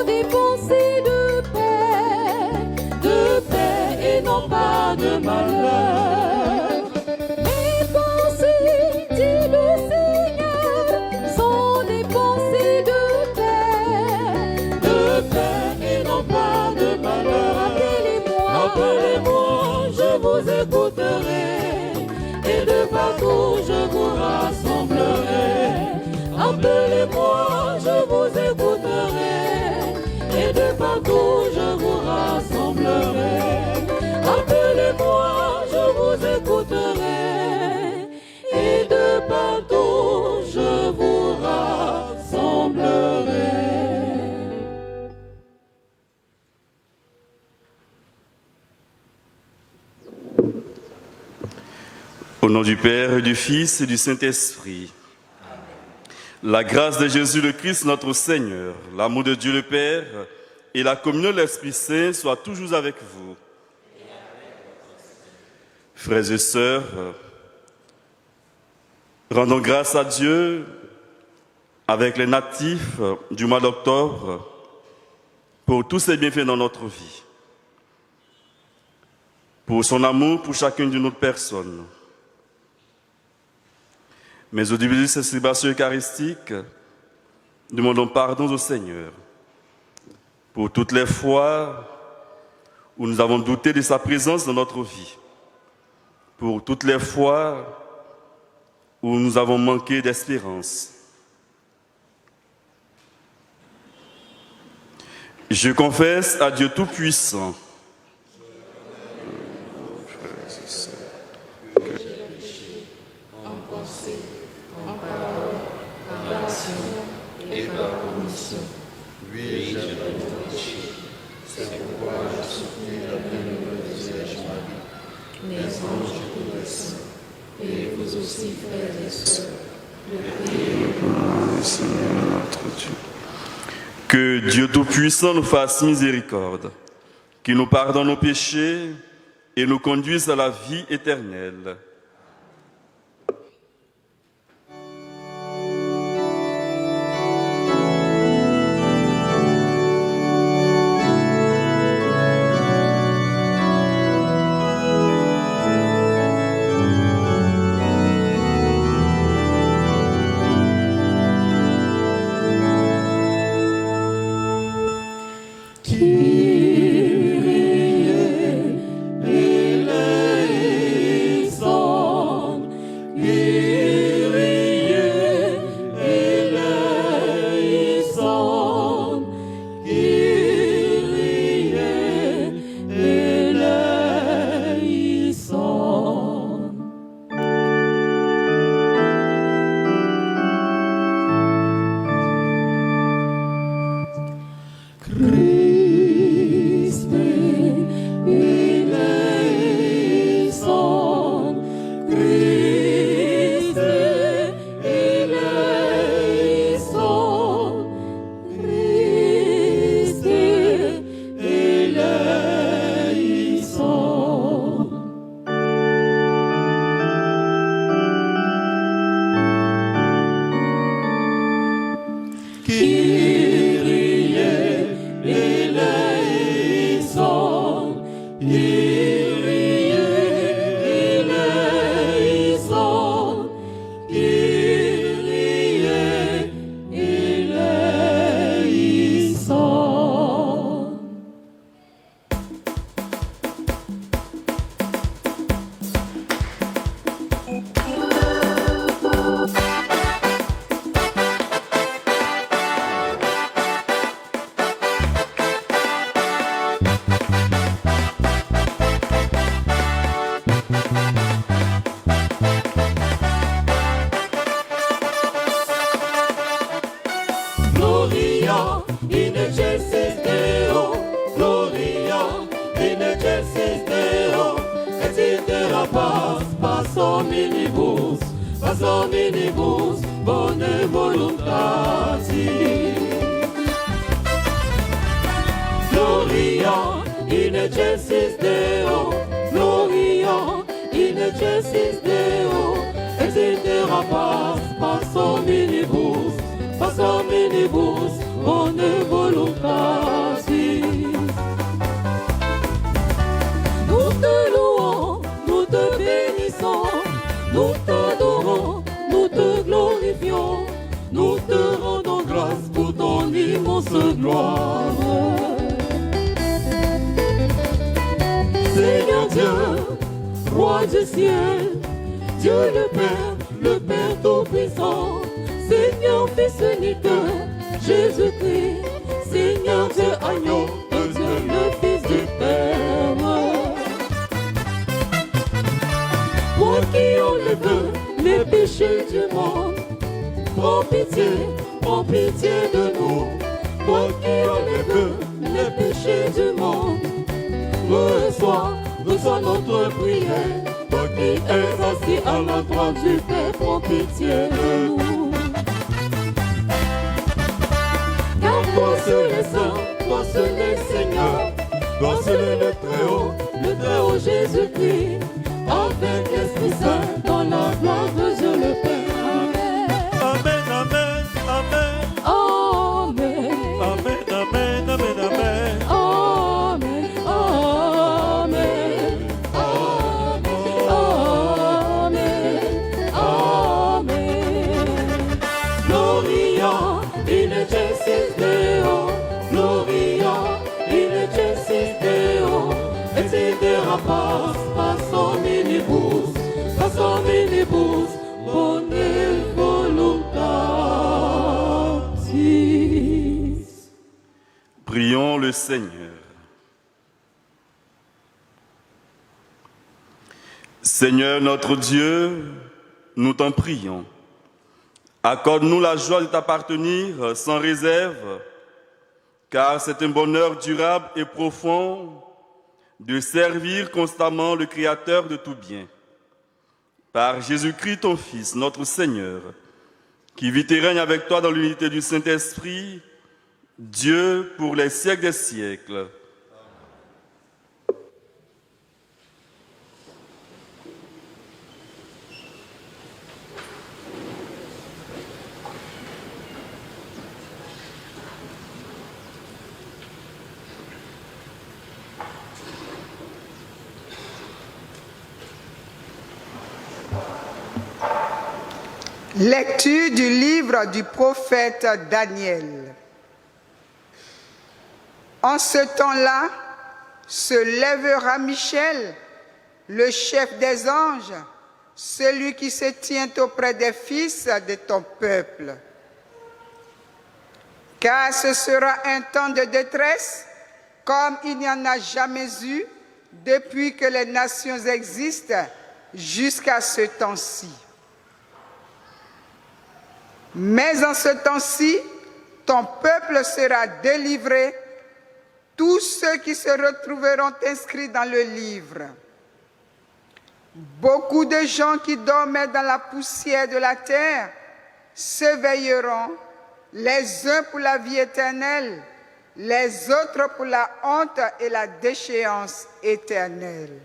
sont des pensées de paix et non pas de malheur. Mes pensées, dit le Seigneur, sont des pensées de paix et non pas de malheur. Appelez-moi, je vous écouterai, et de partout je vous rassemblerai. Appelez-moi, je vous écouterai, et de partout je vous rassemblerai. Appelez-moi, je vous écouterai, et de partout je vous rassemblerai. Au nom du Père, et du Fils et du Saint-Esprit. La grâce de Jésus le Christ, notre Seigneur, l'amour de Dieu le Père et la communion de l'Esprit Saint soient toujours avec vous. Frères et sœurs, rendons grâce à Dieu avec les natifs du mois d'octobre pour tous ses bienfaits dans notre vie, pour son amour pour chacune de nos personnes. Mais au début de cette célébration eucharistique, demandons pardon au Seigneur pour toutes les fois où nous avons douté de sa présence dans notre vie, pour toutes les fois où nous avons manqué d'espérance. Je confesse à Dieu Tout-Puissant et par commission. Oui, j'ai péché. C'est pourquoi je soutiens la bienheureuse Vierge Marie, les anges et les saints, et vous aussi, frères et sœurs, le priez. Seigneur notre Dieu. Que Dieu Tout-Puissant nous fasse miséricorde, qu'il nous pardonne nos péchés et nous conduise à la vie éternelle. bonne volonté. Nous te louons, nous te bénissons, nous t'adorons, nous te glorifions, nous te rendons grâce pour ton immense gloire. Seigneur Dieu, Roi du ciel, Dieu le Père Tout-Puissant, Seigneur Fils unique, Jésus-Christ, Seigneur Dieu, agneau de Dieu, le Fils du Père. Toi qui enlèves les péchés du monde, prends pitié de nous. Toi qui enlèves les péchés du monde, reçois notre prière. Toi qui es assis à la droite du Père, prends pitié de nous. Car toi seul est saint, toi seul est Seigneur, toi seul est le Très-Haut Jésus-Christ, avec l'Esprit Saint, dans la gloire de Dieu le Père. Amen, amen, amen. Amen. Amen, amen, amen, amen. Amen. Amen. Amen. Amen. Gloria in excelsis Deo. Gloria in excelsis Deo. Et sidera paz, paz omnibus, bone voluntatis. Prions le Seigneur. Seigneur notre Dieu, nous t'en prions. Accorde-nous la joie de t'appartenir sans réserve, car c'est un bonheur durable et profond de servir constamment le Créateur de tout bien. Par Jésus-Christ, ton Fils, notre Seigneur, qui vit et règne avec toi dans l'unité du Saint-Esprit, Dieu pour les siècles des siècles. Lecture du livre du prophète Daniel. En ce temps-là, se lèvera Michel, le chef des anges, celui qui se tient auprès des fils de ton peuple. Car ce sera un temps de détresse comme il n'y en a jamais eu depuis que les nations existent jusqu'à ce temps-ci. Mais en ce temps-ci, ton peuple sera délivré, tous ceux qui se retrouveront inscrits dans le livre. Beaucoup de gens qui dormaient dans la poussière de la terre s'éveilleront, les uns pour la vie éternelle, les autres pour la honte et la déchéance éternelle.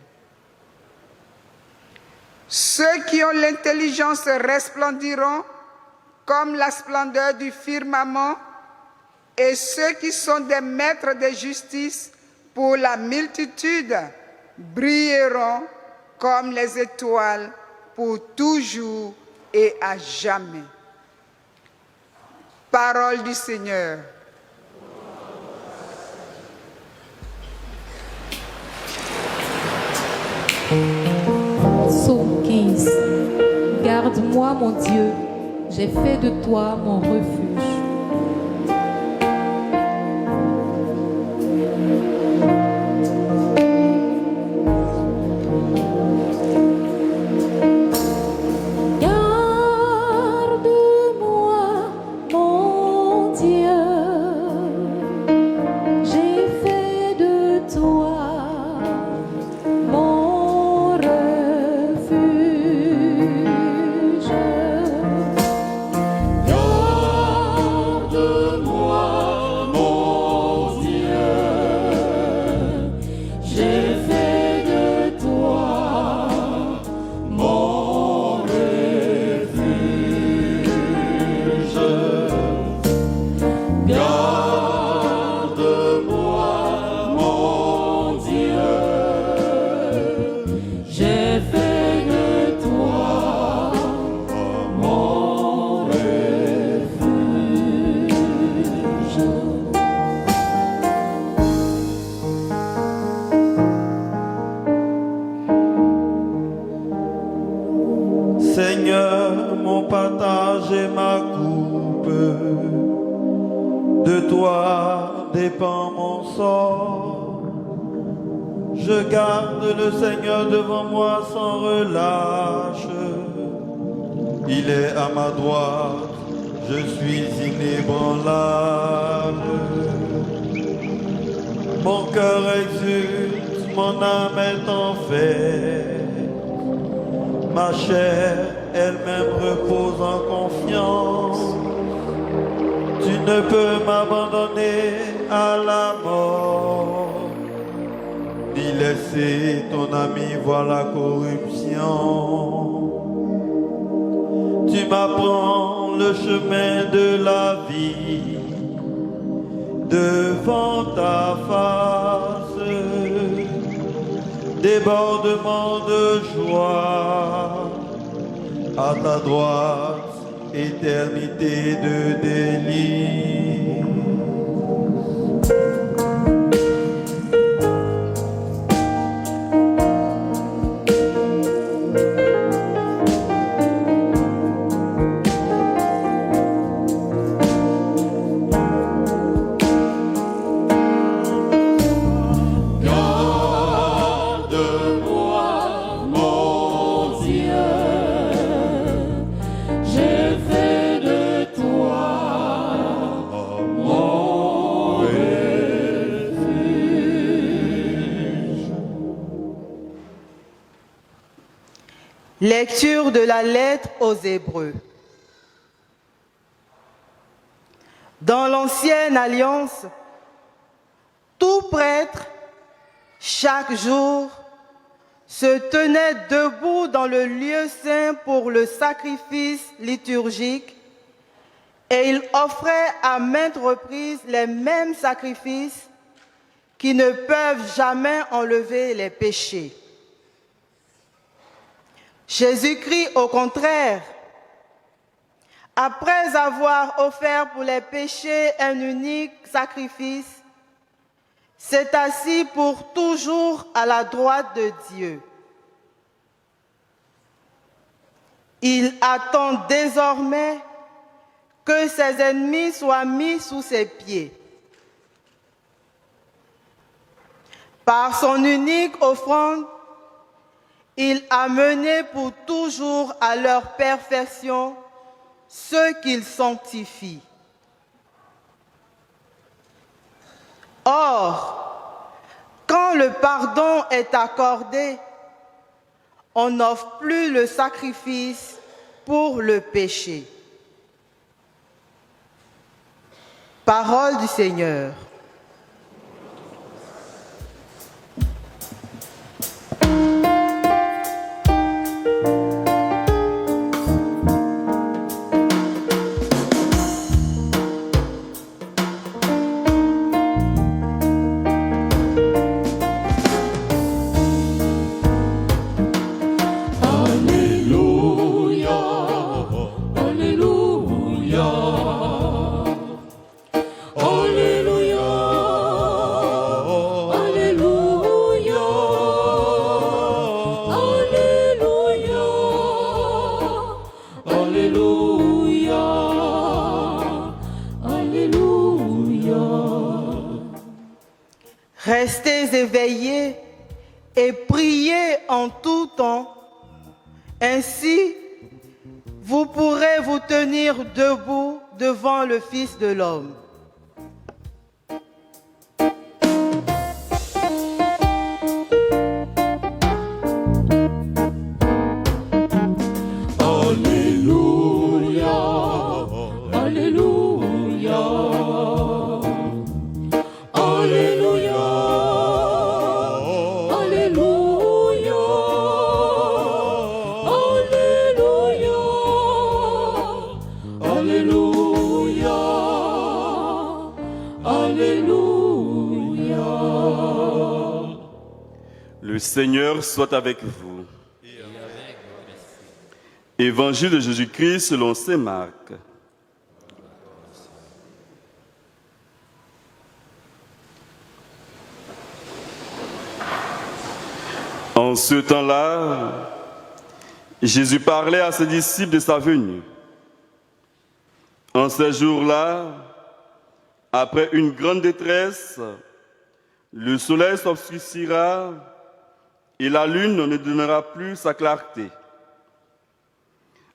Ceux qui ont l'intelligence resplendiront comme la splendeur du firmament, et ceux qui sont des maîtres de justice pour la multitude brilleront comme les étoiles pour toujours et à jamais. Parole du Seigneur. Psaume 15. Garde-moi, mon Dieu, j'ai fait de toi mon refuge. Garde-moi, Je garde le Seigneur devant moi sans relâche. Il est à ma droite, je suis inébranlable. Mon cœur exulte, mon âme est en fête. Ma chair elle-même repose en confiance. Tu ne peux m'abandonner à la mort, ni laisser ton ami voir la corruption. Tu m'apprends le chemin de la vie, devant ta face, débordement de joie, à ta droite, éternité de délices. Lecture de la lettre aux Hébreux. Dans l'ancienne alliance, tout prêtre, chaque jour, se tenait debout dans le lieu saint pour le sacrifice liturgique et il offrait à maintes reprises les mêmes sacrifices qui ne peuvent jamais enlever les péchés. Jésus-Christ, au contraire, après avoir offert pour les péchés un unique sacrifice, s'est assis pour toujours à la droite de Dieu. Il attend désormais que ses ennemis soient mis sous ses pieds. Par son unique offrande, il a mené pour toujours à leur perfection ceux qu'il sanctifie. Or, quand le pardon est accordé, on n'offre plus le sacrifice pour le péché. Parole du Seigneur. Restez éveillés et priez en tout temps. Ainsi, vous pourrez vous tenir debout devant le Fils de l'homme. Le Seigneur soit avec vous. Évangile de Jésus-Christ selon saint Marc. En ce temps-là, Jésus parlait à ses disciples de sa venue. En ces jours-là, après une grande détresse, le soleil s'obscurcira et la lune ne donnera plus sa clarté.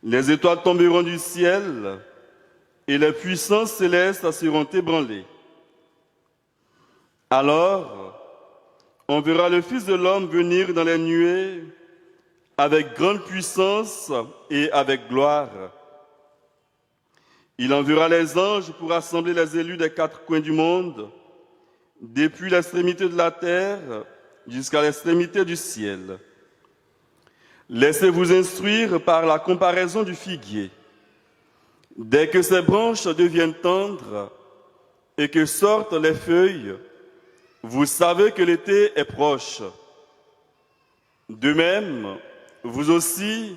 Les étoiles tomberont du ciel, et les puissances célestes seront ébranlées. Alors, on verra le Fils de l'homme venir dans les nuées avec grande puissance et avec gloire. Il enverra les anges pour rassembler les élus des quatre coins du monde, depuis l'extrémité de la terre jusqu'à l'extrémité du ciel. Laissez-vous instruire par la comparaison du figuier. Dès que ses branches deviennent tendres et que sortent les feuilles, vous savez que l'été est proche. De même, vous aussi,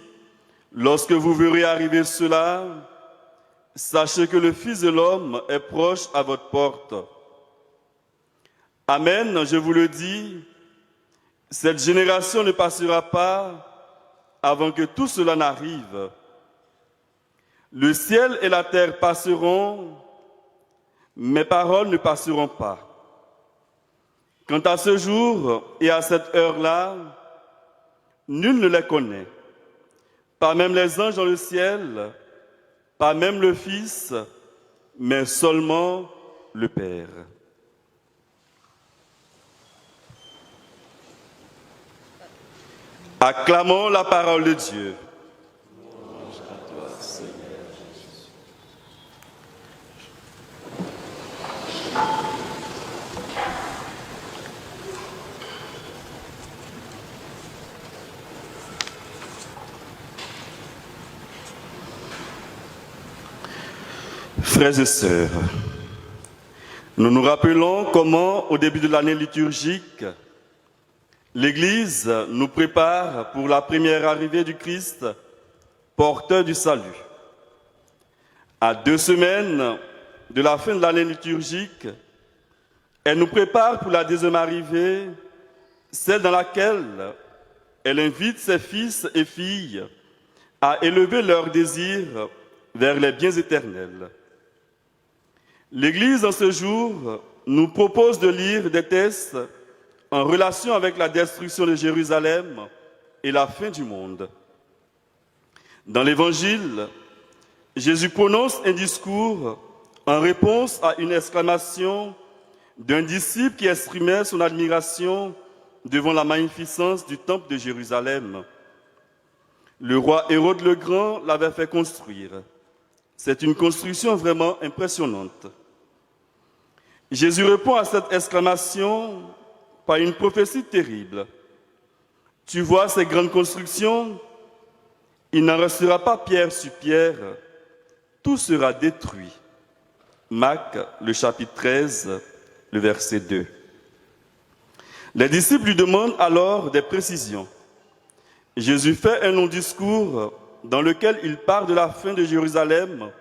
lorsque vous verrez arriver cela, sachez que le Fils de l'homme est proche à votre porte. Amen, je vous le dis, cette génération ne passera pas avant que tout cela n'arrive. Le ciel et la terre passeront, mes paroles ne passeront pas. Quant à ce jour et à cette heure-là, nul ne les connaît, pas même les anges dans le ciel, pas même le Fils, mais seulement le Père. Acclamons la parole de Dieu. Frères et sœurs, nous nous rappelons comment, au début de l'année liturgique, l'Église nous prépare pour la première arrivée du Christ, porteur du salut. À 2 semaines de la fin de l'année liturgique, elle nous prépare pour la deuxième arrivée, celle dans laquelle elle invite ses fils et filles à élever leurs désirs vers les biens éternels. L'Église, en ce jour, nous propose de lire des textes en relation avec la destruction de Jérusalem et la fin du monde. Dans l'Évangile, Jésus prononce un discours en réponse à une exclamation d'un disciple qui exprimait son admiration devant la magnificence du temple de Jérusalem. Le roi Hérode le Grand l'avait fait construire. C'est une construction vraiment impressionnante. Jésus répond à cette exclamation par une prophétie terrible. Tu vois ces grandes constructions? Il n'en restera pas pierre sur pierre, tout sera détruit. Marc, le chapitre 13, le verset 2. Les disciples lui demandent alors des précisions. Jésus fait un long discours dans lequel il parle de la fin de Jérusalem,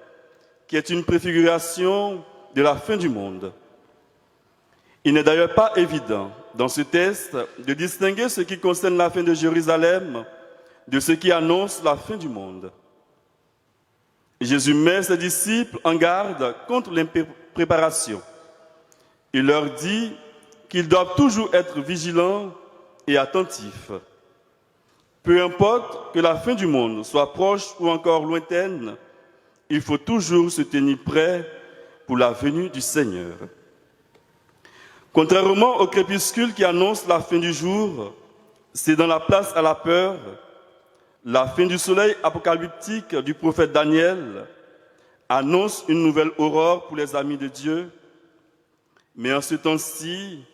qui est une préfiguration de la fin du monde. Il n'est d'ailleurs pas évident dans ce texte de distinguer ce qui concerne la fin de Jérusalem de ce qui annonce la fin du monde. Jésus met ses disciples en garde contre l'impréparation. Il leur dit qu'ils doivent toujours être vigilants et attentifs. Peu importe que la fin du monde soit proche ou encore lointaine, il faut toujours se tenir prêt pour la venue du Seigneur. Contrairement au crépuscule qui annonce la fin du jour, c'est dans la place à la peur, la fin du soleil apocalyptique du prophète Daniel annonce une nouvelle aurore pour les amis de Dieu. Mais en ce temps-ci,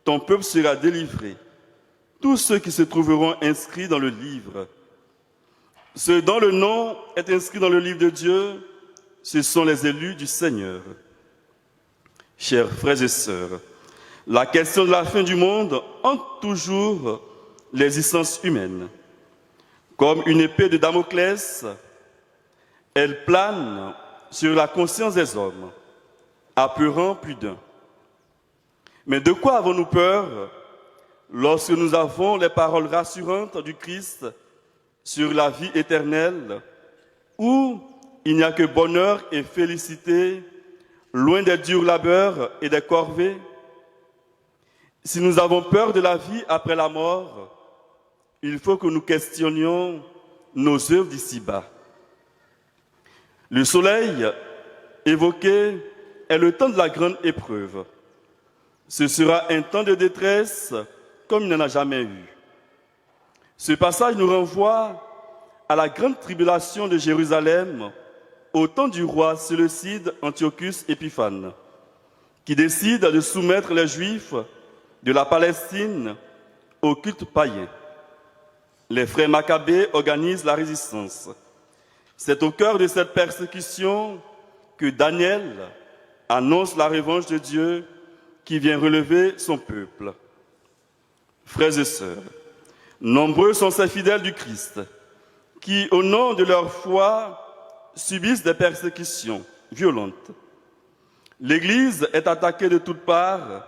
ton peuple sera délivré, tous ceux qui se trouveront inscrits dans le livre. Ceux dont le nom est inscrit dans le livre de Dieu, ce sont les élus du Seigneur. Chers frères et sœurs, la question de la fin du monde hante toujours l'existence humaine. Comme une épée de Damoclès, elle plane sur la conscience des hommes, apeurant plus d'un. Mais de quoi avons-nous peur lorsque nous avons les paroles rassurantes du Christ sur la vie éternelle, où il n'y a que bonheur et félicité, loin des durs labeurs et des corvées? Si nous avons peur de la vie après la mort, il faut que nous questionnions nos œuvres d'ici-bas. Le soleil évoqué est le temps de la grande épreuve. Ce sera un temps de détresse comme il n'en a jamais eu. Ce passage nous renvoie à la grande tribulation de Jérusalem au temps du roi séleucide Antiochus Épiphane, qui décide de soumettre les Juifs de la Palestine au culte païen. Les frères Maccabées organisent la résistance. C'est au cœur de cette persécution que Daniel annonce la revanche de Dieu qui vient relever son peuple. Frères et sœurs, nombreux sont ces fidèles du Christ qui, au nom de leur foi, subissent des persécutions violentes. L'Église est attaquée de toutes parts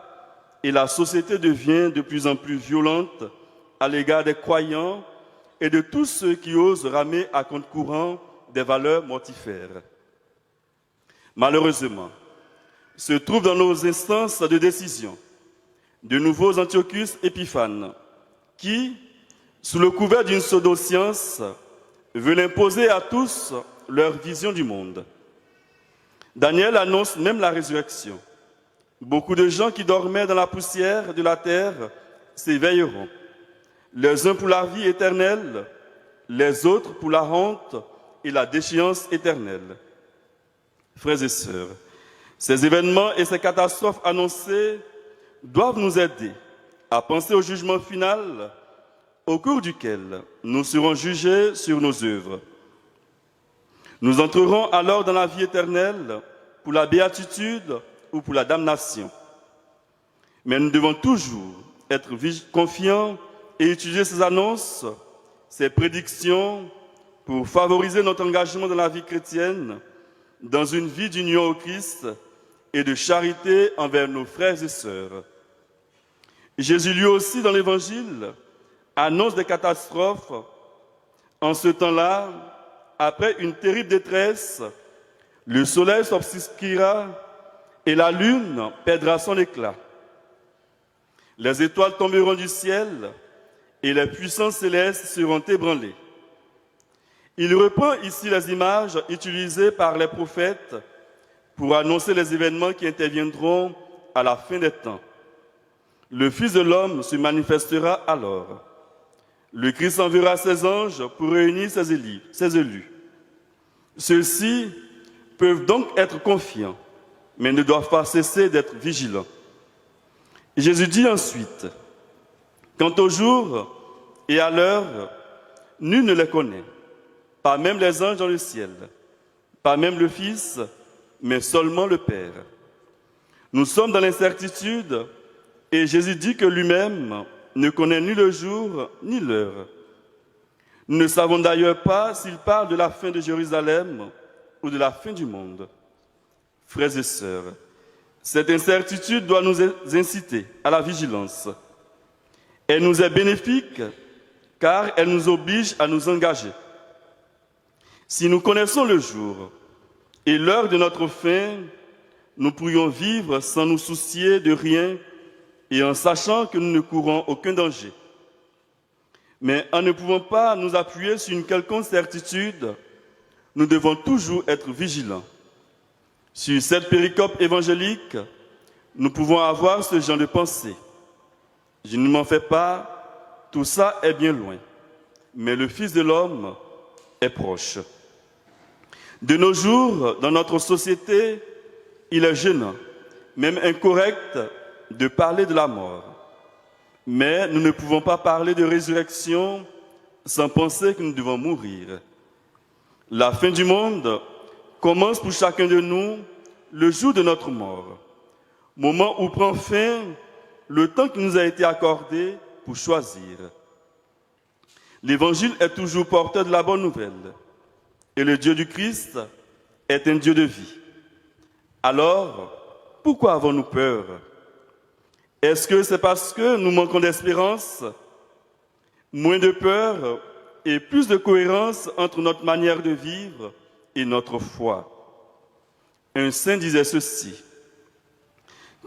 et la société devient de plus en plus violente à l'égard des croyants et de tous ceux qui osent ramer à contre-courant des valeurs mortifères. Malheureusement, se trouvent dans nos instances de décision de nouveaux Antiochus Épiphanes qui, sous le couvert d'une pseudo-science, veulent imposer à tous leur vision du monde. Daniel annonce même la résurrection. Beaucoup de gens qui dormaient dans la poussière de la terre s'éveilleront, les uns pour la vie éternelle, les autres pour la honte et la déchéance éternelle. Frères et sœurs, ces événements et ces catastrophes annoncées doivent nous aider à penser au jugement final au cours duquel nous serons jugés sur nos œuvres. Nous entrerons alors dans la vie éternelle pour la béatitude ou pour la damnation. Mais nous devons toujours être confiants et utiliser ces annonces, ces prédictions pour favoriser notre engagement dans la vie chrétienne, dans une vie d'union au Christ et de charité envers nos frères et sœurs. Jésus lui aussi dans l'Évangile annonce des catastrophes. En ce temps-là, après une terrible détresse, le soleil s'obscurera et la lune perdra son éclat. Les étoiles tomberont du ciel et les puissances célestes seront ébranlées. Il reprend ici les images utilisées par les prophètes pour annoncer les événements qui interviendront à la fin des temps. Le Fils de l'homme se manifestera alors. Le Christ enverra ses anges pour réunir ses élus. Ceux-ci peuvent donc être confiants, mais ne doivent pas cesser d'être vigilants. Jésus dit ensuite, « Quant au jour et à l'heure, nul ne les connaît, pas même les anges dans le ciel, pas même le Fils, mais seulement le Père. » Nous sommes dans l'incertitude et Jésus dit que lui-même ne connaît ni le jour ni l'heure. Nous ne savons d'ailleurs pas s'il parle de la fin de Jérusalem ou de la fin du monde. Frères et sœurs, cette incertitude doit nous inciter à la vigilance. Elle nous est bénéfique car elle nous oblige à nous engager. Si nous connaissons le jour et l'heure de notre fin, nous pourrions vivre sans nous soucier de rien et en sachant que nous ne courons aucun danger. Mais en ne pouvant pas nous appuyer sur une quelconque certitude, nous devons toujours être vigilants. Sur cette péricope évangélique, nous pouvons avoir ce genre de pensée. Je ne m'en fais pas, tout ça est bien loin, mais le Fils de l'homme est proche. De nos jours, dans notre société, il est gênant, même incorrect, de parler de la mort. Mais nous ne pouvons pas parler de résurrection sans penser que nous devons mourir. La fin du monde commence pour chacun de nous le jour de notre mort, moment où prend fin le temps qui nous a été accordé pour choisir. L'Évangile est toujours porteur de la bonne nouvelle et le Dieu du Christ est un Dieu de vie. Alors, pourquoi avons-nous peur? Est-ce que c'est parce que nous manquons d'espérance, moins de peur et plus de cohérence entre notre manière de vivre et notre foi? Un saint disait ceci: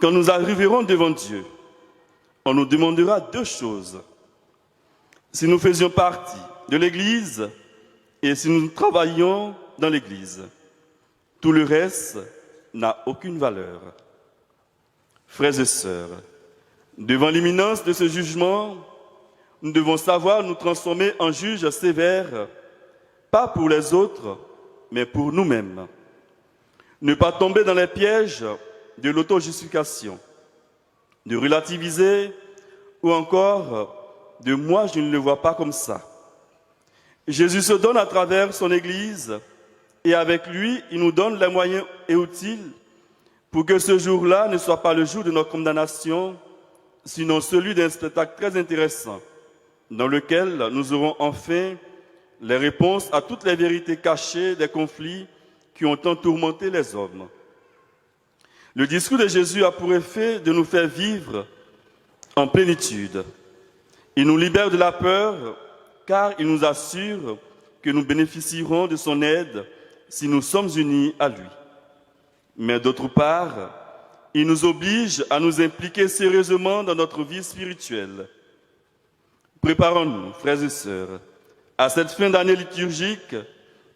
quand nous arriverons devant Dieu, on nous demandera deux choses. si nous faisions partie de l'Église et si nous travaillions dans l'Église. Tout le reste n'a aucune valeur. Frères et sœurs, devant l'imminence de ce jugement, nous devons savoir nous transformer en juges sévères, pas pour les autres, mais pour nous-mêmes. Ne pas tomber dans les pièges de l'auto-justification, de relativiser ou encore de « moi, je ne le vois pas comme ça ». Jésus se donne à travers son Église et avec lui, il nous donne les moyens et outils pour que ce jour-là ne soit pas le jour de notre condamnation, sinon celui d'un spectacle très intéressant, dans lequel nous aurons enfin les réponses à toutes les vérités cachées des conflits qui ont tant tourmenté les hommes. Le discours de Jésus a pour effet de nous faire vivre en plénitude. Il nous libère de la peur, car il nous assure que nous bénéficierons de son aide si nous sommes unis à lui. Mais d'autre part, il nous oblige à nous impliquer sérieusement dans notre vie spirituelle. Préparons-nous, frères et sœurs, à cette fin d'année liturgique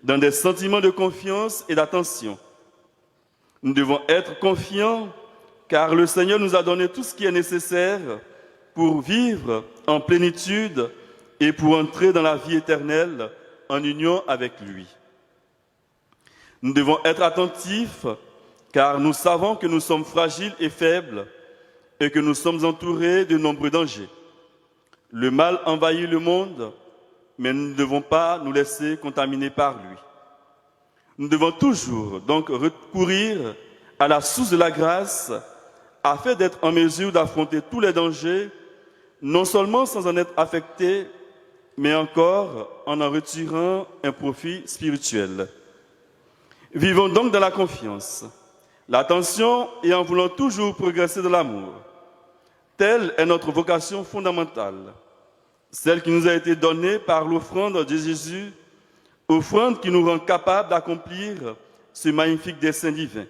dans des sentiments de confiance et d'attention. Nous devons être confiants car le Seigneur nous a donné tout ce qui est nécessaire pour vivre en plénitude et pour entrer dans la vie éternelle en union avec lui. Nous devons être attentifs car nous savons que nous sommes fragiles et faibles et que nous sommes entourés de nombreux dangers. Le mal envahit le monde, mais nous ne devons pas nous laisser contaminer par lui. Nous devons toujours donc recourir à la source de la grâce afin d'être en mesure d'affronter tous les dangers, non seulement sans en être affectés, mais encore en retirant un profit spirituel. Vivons donc dans la confiance, l'attention et en voulant toujours progresser dans l'amour. Telle est notre vocation fondamentale, celle qui nous a été donnée par l'offrande de Jésus, offrande qui nous rend capables d'accomplir ce magnifique dessein divin.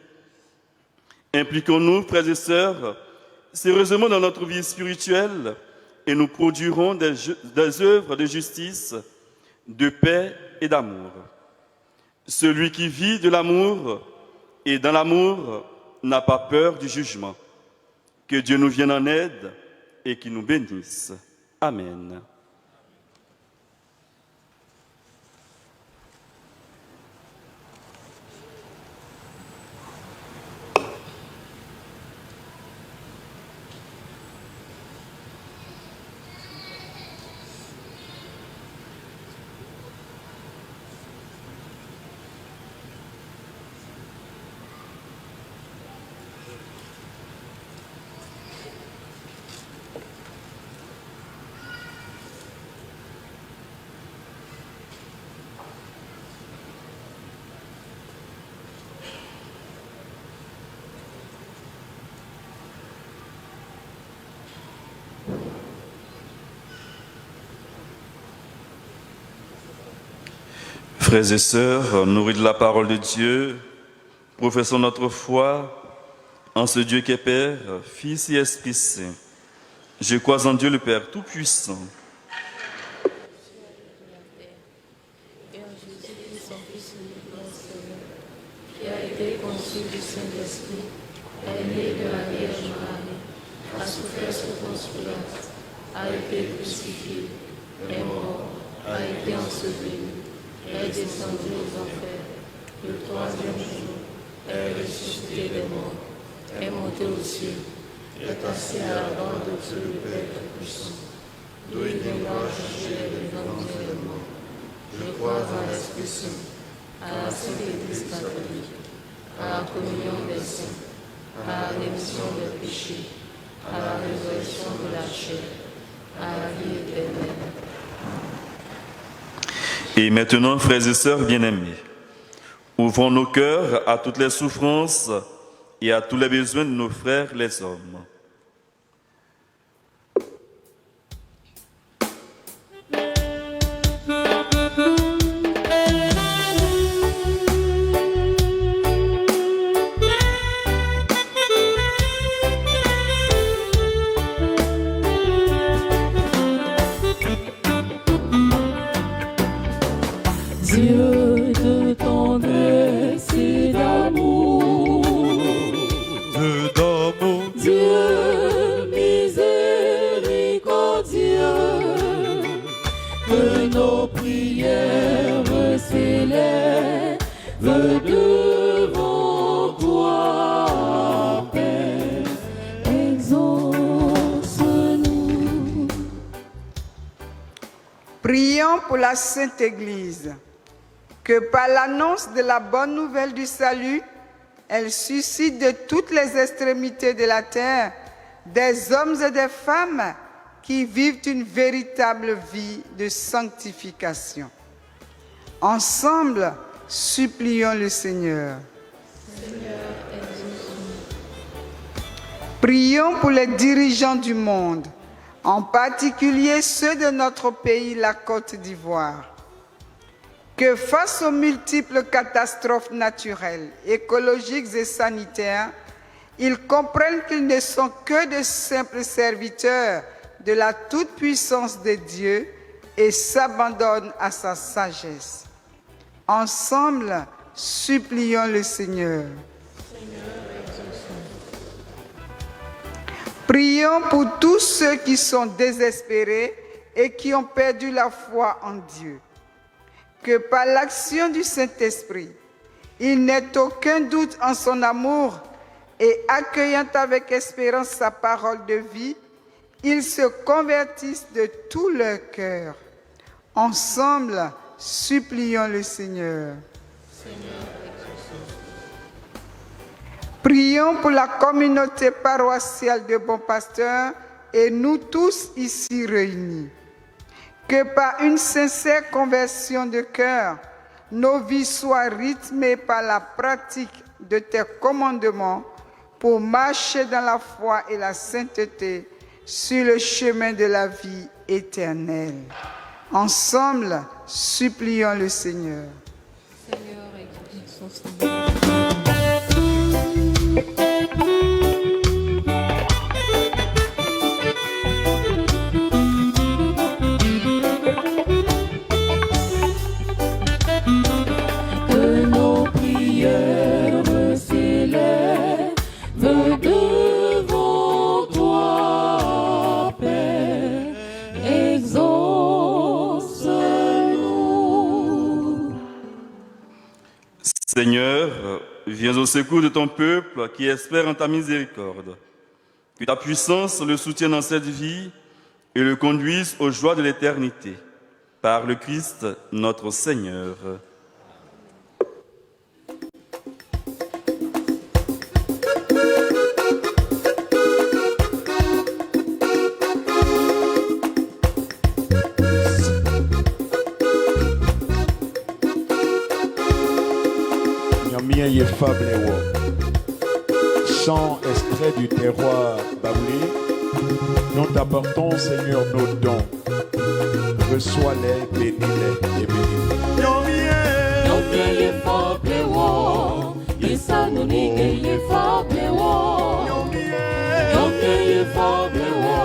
Impliquons-nous, frères et sœurs, sérieusement dans notre vie spirituelle et nous produirons des œuvres de justice, de paix et d'amour. Celui qui vit de l'amour et dans l'amour n'a pas peur du jugement. Que Dieu nous vienne en aide et qu'il nous bénisse. Amen. Frères et sœurs, nourris de la parole de Dieu, professons notre foi en ce Dieu qui est Père, Fils et Esprit Saint. Je crois en Dieu le Père Tout-Puissant, et en Jésus-Christ, son Fils unique, notre Seigneur, qui a été conçu du Saint-Esprit, est né de la Vierge Marie, a souffert sous Ponce Pilate, a été crucifié, est mort, a été enseveli, est descendu aux enfers, le troisième jour, est ressuscité des morts, est monté aux cieux, est assis à la droite de Dieu le Père Tout-Puissant, d'où il viendra juger les vivants et les morts. Je crois en l'Esprit Saint, à la Sainte Église catholique, à la communion des saints, à la rémission des péchés, à la résurrection de la chair, à la vie éternelle. Et maintenant, frères et sœurs bien-aimés, ouvrons nos cœurs à toutes les souffrances et à tous les besoins de nos frères les hommes. Dieu de tendresse et d'amour, Dieu miséricordieux, que nos prières s'élèvent devant toi, Père, exauce-nous. Prions pour la Sainte Église, que par l'annonce de la bonne nouvelle du salut, elle suscite de toutes les extrémités de la terre des hommes et des femmes qui vivent une véritable vie de sanctification. Ensemble, supplions le Seigneur. Prions pour les dirigeants du monde, en particulier ceux de notre pays, la Côte d'Ivoire. Que face aux multiples catastrophes naturelles, écologiques et sanitaires, ils comprennent qu'ils ne sont que de simples serviteurs de la toute-puissance de Dieu et s'abandonnent à sa sagesse. Ensemble, supplions le Seigneur. Prions pour tous ceux qui sont désespérés et qui ont perdu la foi en Dieu. Que par l'action du Saint-Esprit, il n'ait aucun doute en son amour et accueillant avec espérance sa parole de vie, ils se convertissent de tout leur cœur. Ensemble, supplions le Seigneur. Prions pour la communauté paroissiale de Bon Pasteur et nous tous ici réunis. Que par une sincère conversion de cœur, nos vies soient rythmées par la pratique de tes commandements pour marcher dans la foi et la sainteté sur le chemin de la vie éternelle. Ensemble, supplions le Seigneur. Seigneur, exauce son Seigneur. Seigneur, viens au secours de ton peuple qui espère en ta miséricorde. Que ta puissance le soutienne dans cette vie et le conduise aux joies de l'éternité. Par le Christ, notre Seigneur. Nyamie Fablewo, chant extrait du terroir baoulé, nous t'apportons, Seigneur, nos dons. Reçois-les, bénis-les et bénis. Nyamie Fablewo, Isanunike Fablewo. Nyamie Fablewo,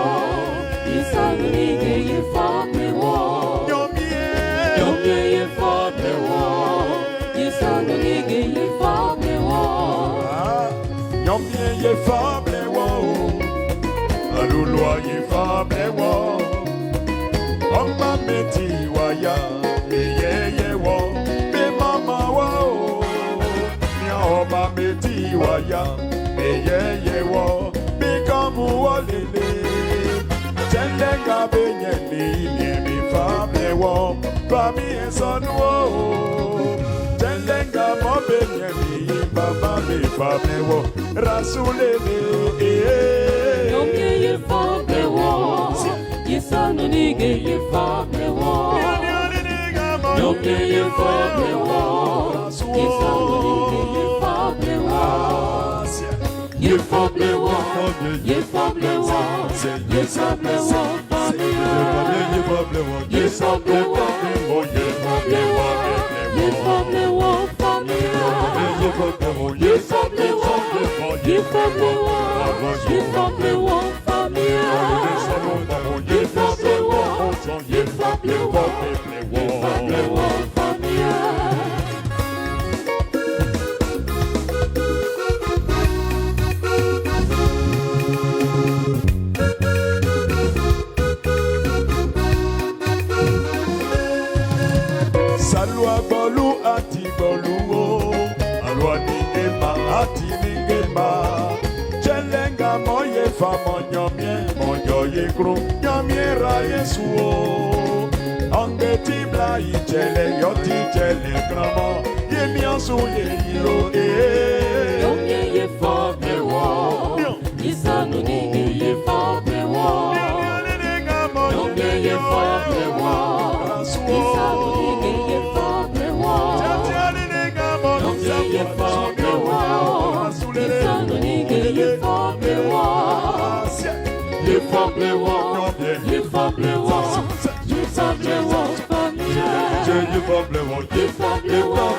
Isanunike Fablewo. Nyamie Fablewo, Isanunike Fablewo. Nyamie Fablewo, Alulwa Fablewo. Ọba meti waya, eyeye wo, be mama wo. Nya ọba meti waya, eyeye wo, be kamu walele. Tendenga benye ni mi fable wo, bami esonu wo. Tendenga mo benye ni baba mi fable wo, rasulele. Nyamie Fablewo. Isanunike Fablewo. Nyamie Fablewo. Isanunike Fablewo. Fablewo. Fablewo. Fablewo. Fablewo. alwa bolu ati bolu alwa ningema ati ningema chelenga moye fa monyo ye kru nyamie ra yesuo angeti bla ichele yoti chele gramo ye miansu ye ilo Yonge ye fobe wo Isanu ninge ye fobe wo Yonge ye fobe wo Isanu ninge ye fobe wo Yonge ye fobe wo Isanu ninge ye fobe wo Ye fobe wo Ye fobe wo Ye fobe wo famille Ye fobe wo Ye fobe wo Ye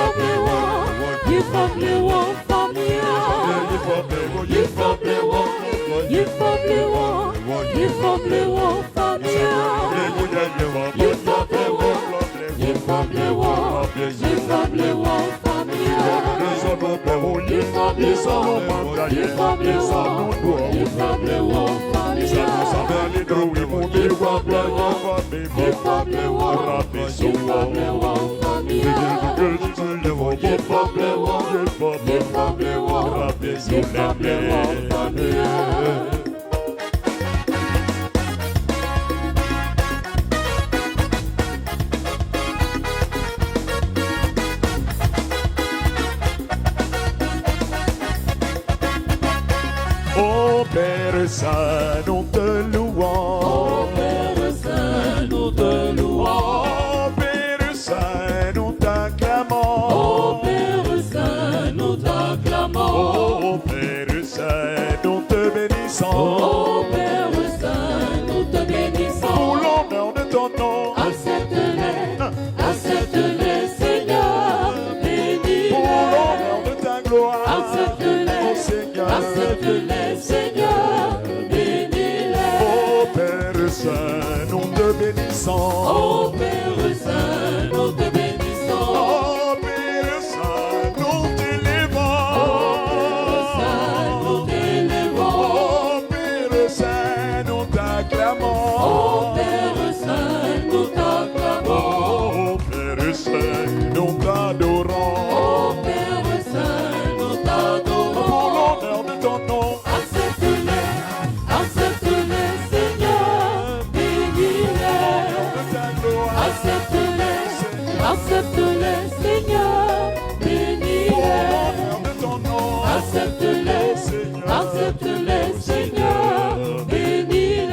fobe wo Ye fobe wo famille Ye fobe wo Ye fobe wo Ye fobe wo famille Ye fobe wo Ye fobe wo Ye fobe wo famille Ye fobe wo Ye fobe wo Ye fobe wo famille Ye fobe wo Ye fobe wo Ye fobe wo famille Ye fobe wo Ye fobe wo Ye fobe wo famille Ô Père Saint, nous te louons. Ô Père Saint, nous te louons. Ô Père Saint, nous t'acclamons. Ô Père Saint, nous t'acclamons. Ô Père Saint, nous te bénissons. Ô Père Saint, nous te bénissons. Pour l'honneur de ton nom, accepte-les, Seigneur, bénis-les. pour l'honneur de ta gloire, Accepte-les, ô Seigneur, accepte-les, Seigneur, bénis-les. ô Père Saint, nous te bénissons. Ô Père Saint, nous te bénissons. Ô Père Saint, nous t'élevons. Ô Père Saint, nous t'élevons. Ô Père Saint, nous t'acclamons. Ô Père Saint, nous t'acclamons. Ô Père Saint, nous t'adorons. Ô Père Saint, nous t'adorons. Pour l'honneur de ton nom, Accepte-les, accepte-les, Seigneur, bénis-les. de ta gloire, Accepte-les, accepte-les, Seigneur, bénis-les. l'honneur de ton nom, Accepte-les, accepte-les, Seigneur, bénis-les.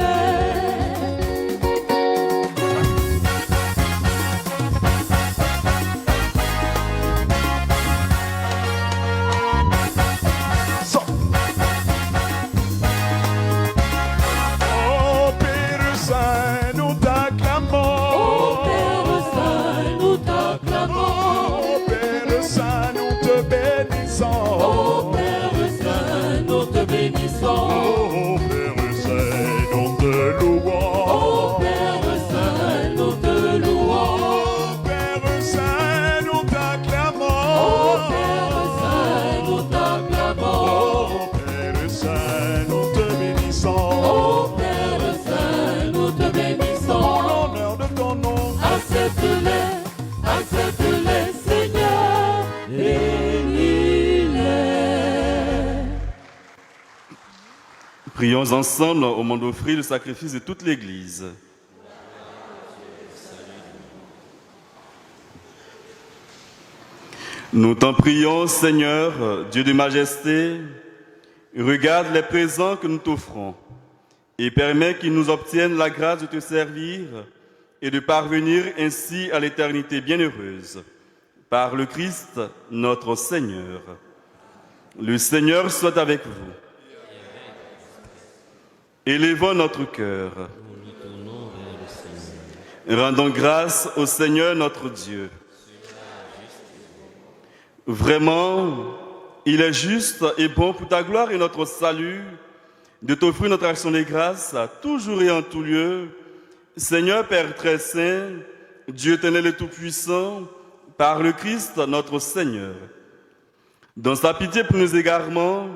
Ô Père Saint, nous t'acclamons. Ô Père Saint, nous t'acclamons. Ô Père Saint, nous te bénissons. Ô Père Saint, nous te bénissons. Ô Père Saint, nous te louons. Ô Père Saint, nous te louons. Ô Père Saint, nous t'acclamons. Ô Père Saint, nous t'acclamons. Ô Père Saint, nous te bénissons. Ô Père Saint, nous te Pour bénissons. l'honneur de ton nom, Accepte-les, accepte-les, Seigneur, bénis-les. Prions ensemble au moment d'offrir le sacrifice de toute l'Église. Nous t'en prions, Seigneur, Dieu de majesté, regarde les présents que nous t'offrons et permets qu'ils nous obtiennent la grâce de te servir et de parvenir ainsi à l'éternité bienheureuse. Par le Christ, notre Seigneur. Le Seigneur soit avec vous. Élevons notre cœur. Rendons grâce au Seigneur notre Dieu. Vraiment, il est juste et bon pour ta gloire et notre salut de t'offrir notre action de grâce toujours et en tout lieu. Seigneur Père très saint, Dieu éternel et tout-puissant, par le Christ notre Seigneur. Dans sa pitié pour nos égarements,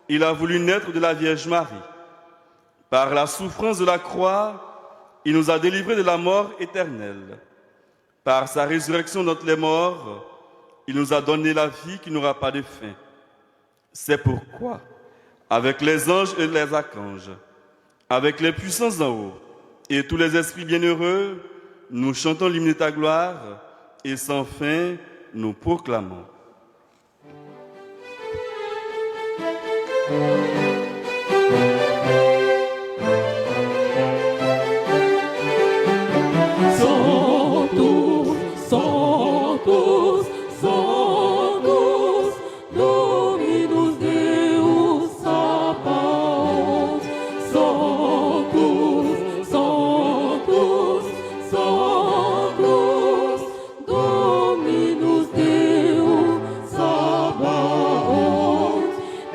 il a voulu naître de la Vierge Marie. Par la souffrance de la croix, il nous a délivrés de la mort éternelle. Par sa résurrection d'entre les morts, il nous a donné la vie qui n'aura pas de fin. C'est pourquoi, avec les anges et les archanges, avec les puissances d'en haut et tous les esprits bienheureux, nous chantons l'hymne de ta gloire et sans fin nous proclamons. Sanctus, Sanctus, Sanctus, Dominus Deus Sabaoth. Sanctus, Sanctus, Sanctus, Dominus Deus Sabaoth.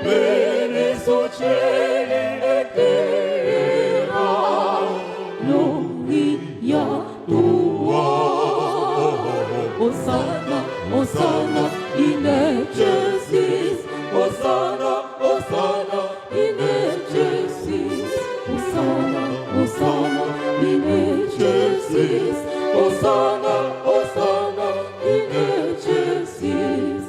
Benedictus Celi et terra, gloria tua. Hosanna, Hosanna in excelsis. Hosanna, Hosanna in excelsis. Hosanna, Hosanna in excelsis. Hosanna, Hosanna in excelsis.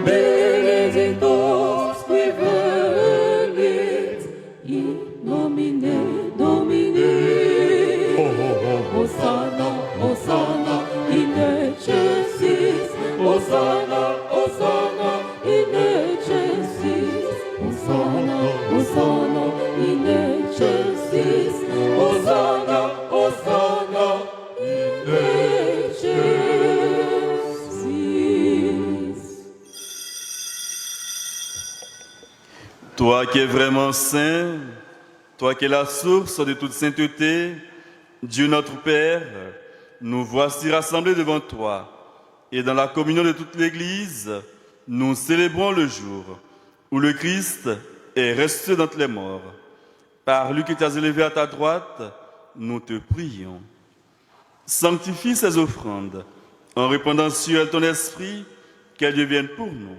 Benedictus qui venit in nomine Domini. Hosanna, Hosanna in excelsis. Hosanna, Hosanna in excelsis. Hosanna, Hosanna in excelsis. Hosanna, Hosanna in excelsis. Toi qui es vraiment saint, toi qui es la source de toute sainteté, Dieu notre Père, nous voici rassemblés devant toi. Et dans la communion de toute l'Église, nous célébrons le jour où le Christ est ressuscité d'entre les morts. Par lui que tu as élevé à ta droite, nous te prions. Sanctifie ces offrandes en répandant sur elles ton esprit, qu'elles deviennent pour nous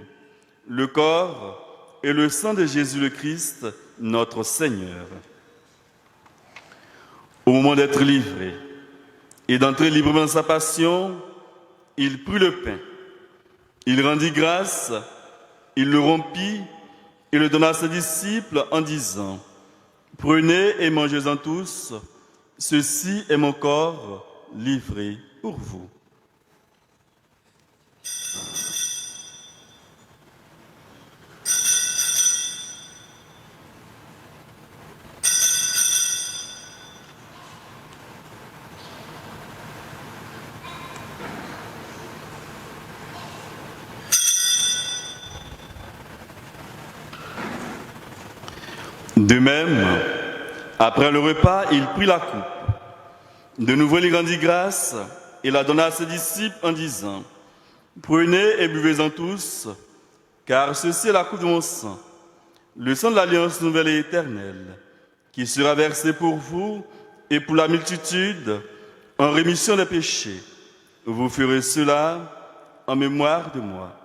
le corps et le sang de Jésus le Christ, notre Seigneur. Au moment d'être livré et d'entrer librement dans sa passion, il prit le pain, il rendit grâce, il le rompit et le donna à ses disciples en disant : Prenez et mangez-en tous, ceci est mon corps livré pour vous. De même, après le repas, il prit la coupe. De nouveau, il rendit grâce et la donna à ses disciples en disant : Prenez et buvez-en tous, car ceci est la coupe de mon sang, le sang de l'alliance nouvelle et éternelle, qui sera versé pour vous et pour la multitude en rémission des péchés. Vous ferez cela en mémoire de moi.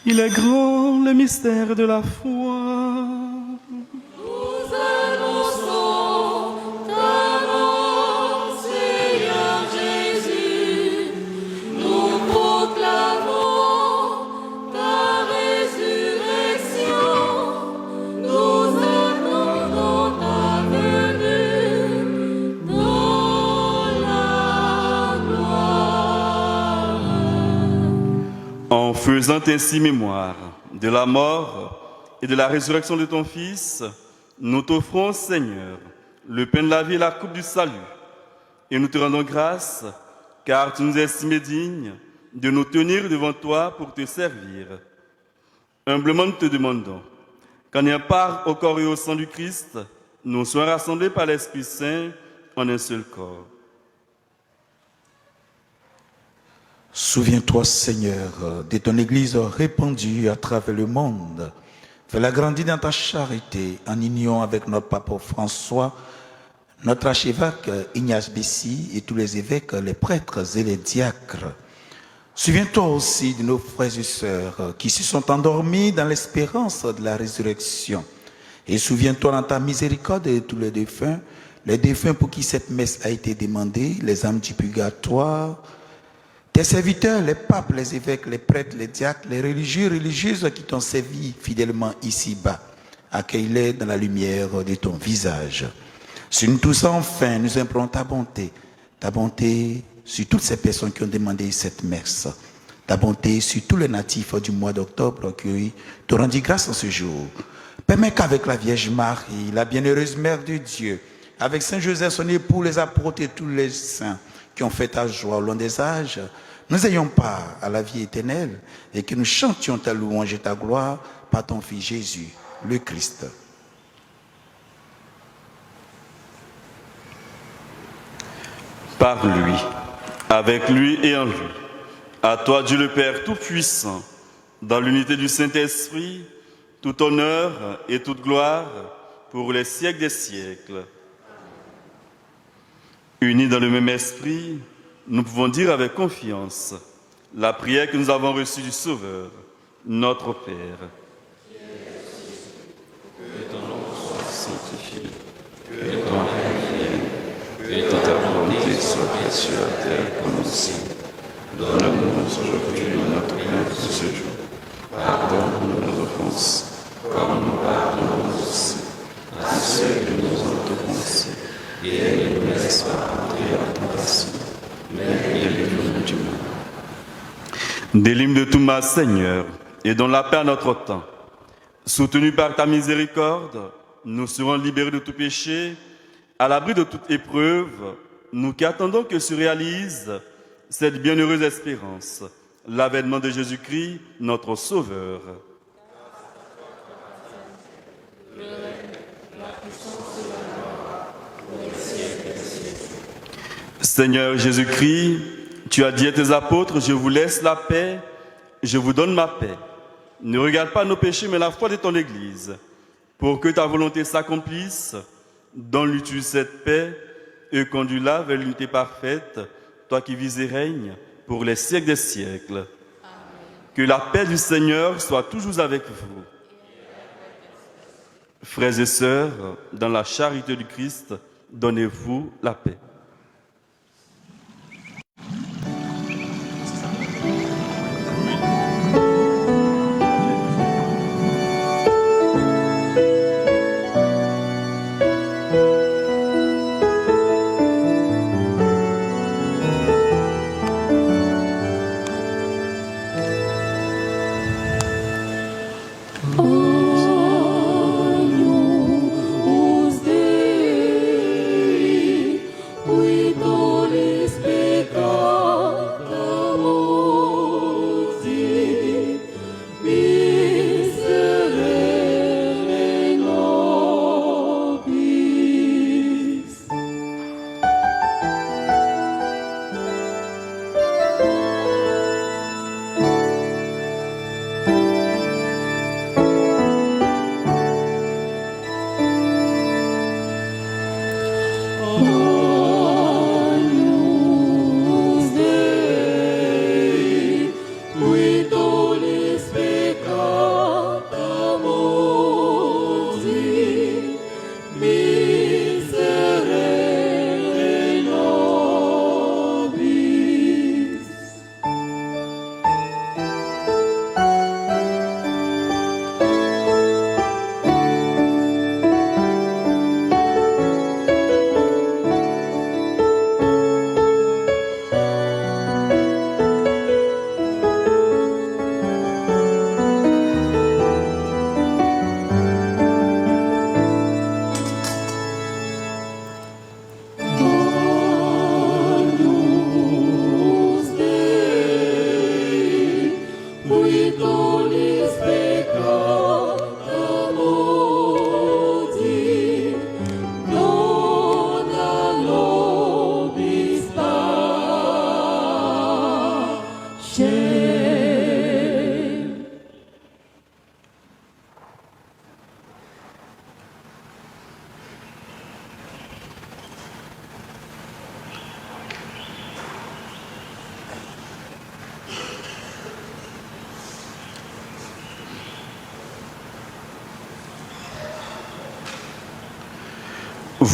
Il est grand le mystère de la foi. Nous annonçons ta mort, Seigneur Jésus. Nous proclamons ta résurrection. Nous attendons ta venue dans la gloire. En faisant ainsi mémoire de la mort et de la résurrection de ton Fils, nous t'offrons, Seigneur, le pain de la vie et la coupe du salut. Et nous te rendons grâce, car tu nous estimés dignes de nous tenir devant toi pour te servir. Humblement nous te demandons qu'en ayant part au corps et au sang du Christ, nous soyons rassemblés par l'Esprit Saint en un seul corps. Souviens-toi, Seigneur, de ton Église répandue à travers le monde. Fais-la grandir dans ta charité, en union avec notre papa François, notre archevêque Ignace Bessi et tous les évêques, les prêtres et les diacres. Souviens-toi aussi de nos frères et sœurs qui se sont endormis dans l'espérance de la résurrection. Et souviens-toi dans ta miséricorde de tous les défunts pour qui cette messe a été demandée, les âmes du purgatoire, tes serviteurs, les papes, les évêques, les prêtres, les diacres, les religieux, religieuses qui t'ont servi fidèlement ici-bas. Accueille-les dans la lumière de ton visage. Sur nous tous enfin, nous implorons ta bonté sur toutes ces personnes qui ont demandé cette messe, ta bonté sur tous les natifs du mois d'octobre qui t'ont rendu grâce en ce jour. Permets qu'avec la Vierge Marie, la bienheureuse Mère de Dieu, avec Saint Joseph, son époux, les apôtres et tous les saints qui ont fait ta joie au long des âges, nous ayons part à la vie éternelle et que nous chantions ta louange et ta gloire par ton Fils Jésus, le Christ. Par lui, avec lui et en lui, à toi Dieu le Père Tout-Puissant, dans l'unité du Saint-Esprit, tout honneur et toute gloire pour les siècles des siècles. Unis dans le même esprit, nous pouvons dire avec confiance la prière que nous avons reçue du Sauveur, notre Père. Que ton nom soit sanctifié, que ton règne vienne, que ta volonté soit faite sur la terre comme au ciel. Donne-nous aujourd'hui notre pain de ce jour. Pardonne-nous nos offenses, comme nous pardonnons aussi à ceux qui nous ont offensés. Et ne nous laisse pas entrer en tentation, mais délivre-nous du mal. Délivre de tout mal, Seigneur, et donne la paix à notre temps. Soutenus par ta miséricorde, nous serons libérés de tout péché, à l'abri de toute épreuve, nous qui attendons que se réalise cette bienheureuse espérance, l'avènement de Jésus-Christ, notre Sauveur. Seigneur Jésus-Christ, tu as dit à tes apôtres, je vous laisse la paix, je vous donne ma paix. Ne regarde pas nos péchés, mais la foi de ton Église. Pour que ta volonté s'accomplisse, donne-lui cette paix et conduis-la vers l'unité parfaite, toi qui vis et règnes pour les siècles des siècles. Amen. Que la paix du Seigneur soit toujours avec vous. Frères et sœurs, dans la charité du Christ, donnez-vous la paix.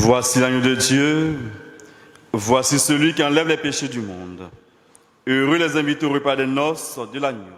Voici l'agneau de Dieu, voici celui qui enlève les péchés du monde. Heureux les invités au repas des noces de l'agneau.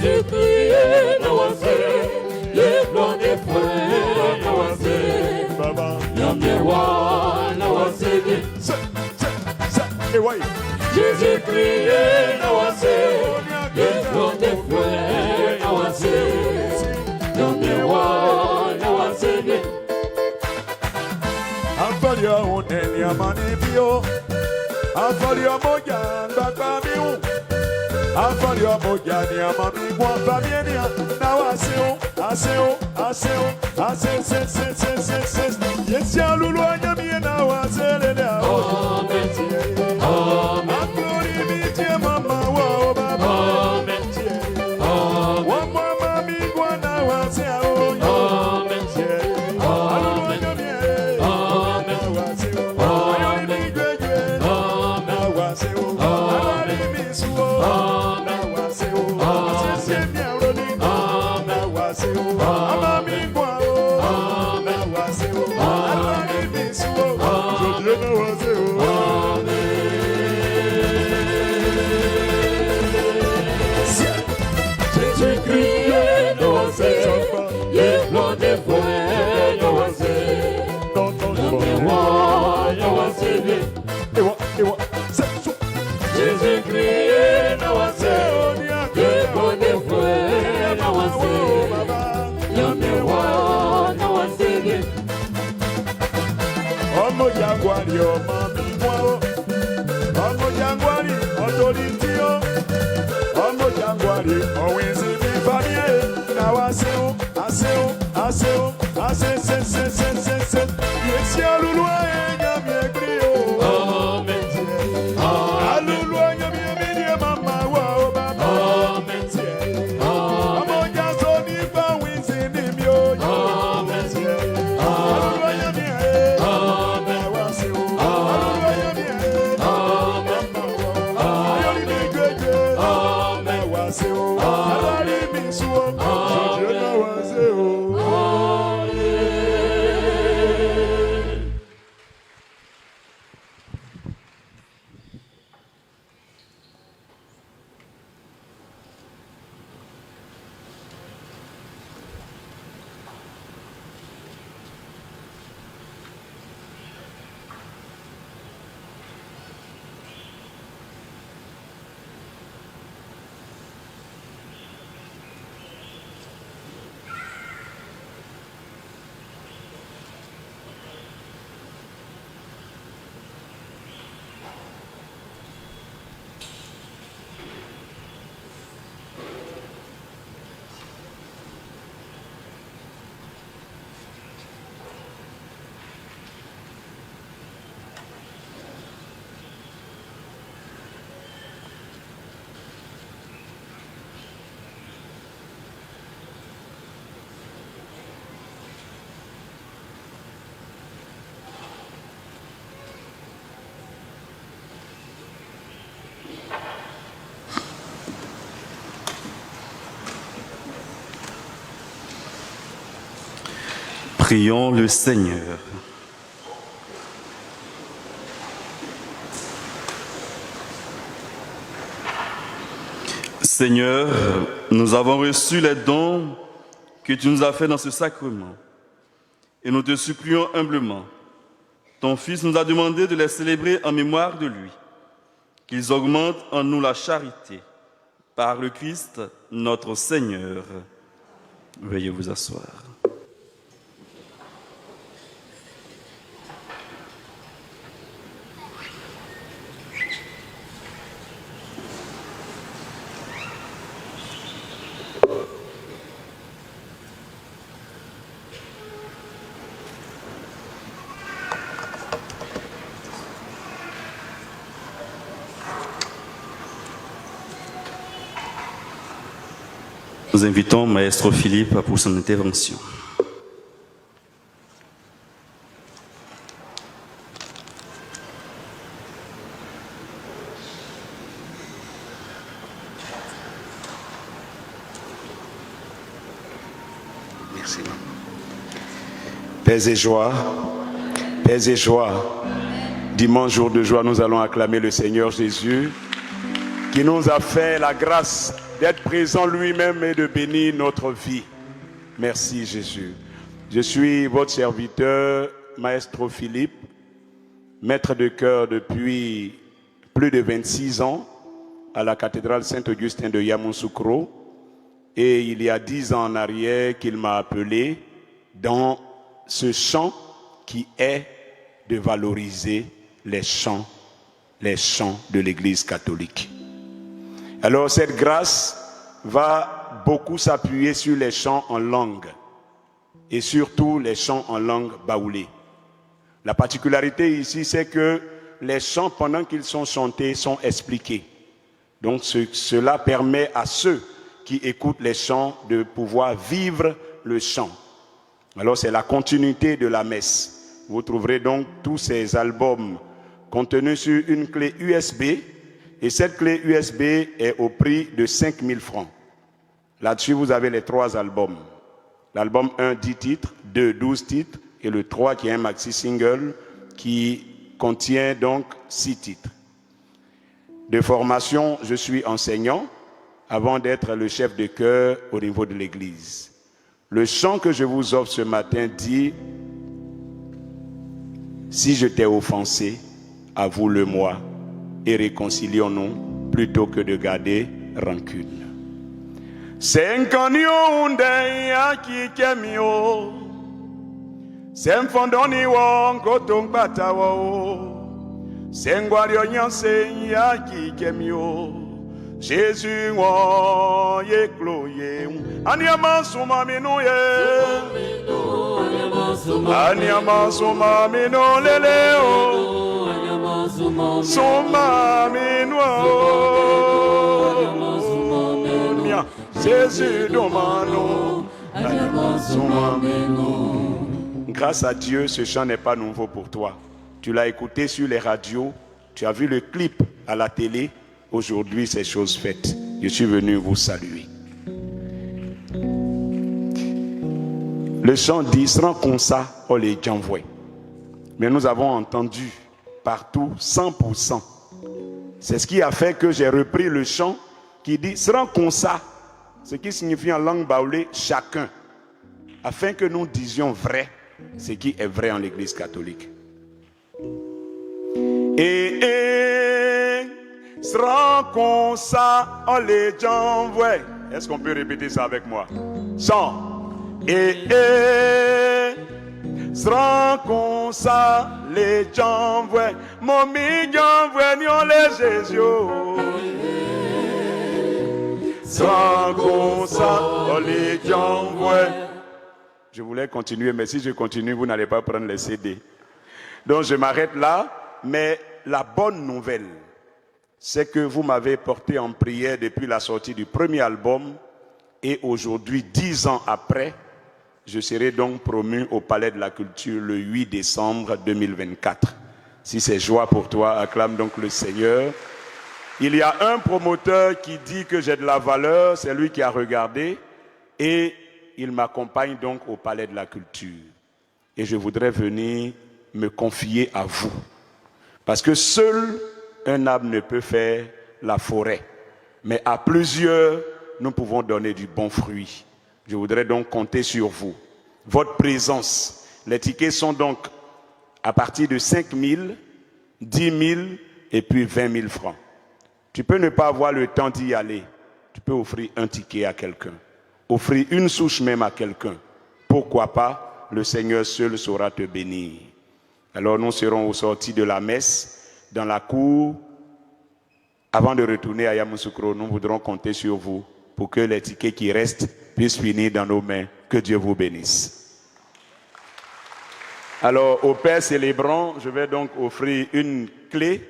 Jésus-Christ, nous aussi, les blancs des frères, Jésus-Christ nawase, Yélo de fouet nawase, Yomewa nawase bien. Afalia oneni amani bio, afalia moja ndakamiu, afalia moja ni amami kwa familia na waseo, se. Yesi alulu anyamie na waselele ao. Amen. Glory be to mama wa baba. Amen. Wa mama mi kwa na waseo. Amen. Alulu anyamie. Jésus-Christ nawase, Yélo de fouet nawase, Yomewa nawase bien. Ọmọ Jangwari ọmọ mi wá o, ọmọ Jangwari ọtọlítì o, ọmọ Jangwari ọ̀wìn sí mi fàmíyé, náwó àṣẹ, yèsí alulu ayé nyàmí ẹgbẹ́ o. Amen. Alulu ayé mi ẹ̀mí ni ẹ̀ máa ma wá o bàbá. Amen. Ọmọ Jásọ ní báwìn sí ni mi o. Amen. Alulu ayé mi ẹ̀. Prions le Seigneur. Seigneur, nous avons reçu les dons que tu nous as faits dans ce sacrement. Et nous te supplions humblement. Ton Fils nous a demandé de les célébrer en mémoire de lui. Qu'ils augmentent en nous la charité. Par le Christ, notre Seigneur. Veuillez vous asseoir. Nous invitons Maestro Philippe pour son intervention. Merci. Paix et joie, paix et joie. Dimanche, jour de joie, nous allons acclamer le Seigneur Jésus qui nous a fait la grâce d'être présent lui-même et de bénir notre vie. Merci Jésus. Je suis votre serviteur, Maestro Philippe, maître de chœur depuis plus de 26 ans à la cathédrale Saint-Augustin de Yamoussoukro. Et il y a 10 ans en arrière qu'il m'a appelé dans ce chant qui est de valoriser les chants de l'Église catholique. Alors cette grâce va beaucoup s'appuyer sur les chants en langue et surtout les chants en langue baoulé. La particularité ici, c'est que les chants, pendant qu'ils sont chantés, sont expliqués. Donc cela permet à ceux qui écoutent les chants de pouvoir vivre le chant. Alors c'est la continuité de la messe. Vous trouverez donc tous ces albums contenus sur une clé USB, et cette clé USB est au prix de 5 000 francs. Là-dessus, vous avez les 3 albums. L'album 1, 10 titres, 2, 12 titres, et le 3 qui est un maxi-single qui contient donc 6 titres. De formation, je suis enseignant avant d'être le chef de chœur au niveau de l'Église. Le chant que je vous offre ce matin dit « Si je t'ai offensé, avoue-le-moi et réconcilions-nous plutôt que de garder rancune. » Senkanyo undeya kikemio Semfondoni wongo tongbata wo Sengwario nyanse ya kikemio Jésus won ye kloye Anyama suma minu ye Anyama suma minu lele o Suma minu o Jésus domano Grâce à Dieu, ce chant n'est pas nouveau pour toi. Tu l'as écouté sur les radios, tu as vu le clip à la télé. Aujourd'hui, c'est chose faite. Je suis venu vous saluer. Le chant dit, sera comme ça, on les envoie. Mais nous avons entendu partout 100%. C'est ce qui a fait que j'ai repris le chant qui dit, sera comme ça. Ce qui signifie en langue baoulé, chacun. Afin que nous disions vrai, ce qui est vrai en l'Église catholique. Sera comme ça, on les envoie. Est-ce qu'on peut répéter ça avec moi? Chant. Sera comme ça, les envoie. Mon million envoie, nous les Jésus. Sera comme ça, on les envoie. Je voulais continuer, mais si je continue, vous n'allez pas prendre les CD. Donc je m'arrête là, mais la bonne nouvelle, c'est que vous m'avez porté en prière depuis la sortie du premier album, et aujourd'hui, 10 ans après, je serai donc promu au Palais de la Culture le 8 décembre 2024. Si c'est joie pour toi, acclame donc le Seigneur. Il y a un promoteur qui dit que j'ai de la valeur, c'est lui qui a regardé, et il m'accompagne donc au Palais de la Culture. Et je voudrais venir me confier à vous. Parce que seul un arbre ne peut faire la forêt. Mais à plusieurs, nous pouvons donner du bon fruit. Je voudrais donc compter sur vous. Votre présence. Les tickets sont donc à partir de 5 000, 10 000 et puis 20 000 francs. Tu peux ne pas avoir le temps d'y aller. Tu peux offrir un ticket à quelqu'un. Offrir une souche même à quelqu'un. Pourquoi pas? Le Seigneur seul saura te bénir. Alors nous serons au sorti de la messe, dans la cour. Avant de retourner à Yamoussoukro, nous voudrons compter sur vous pour que les tickets qui restent puissent finir dans nos mains. Que Dieu vous bénisse. Alors au Père célébrant, je vais donc offrir une clé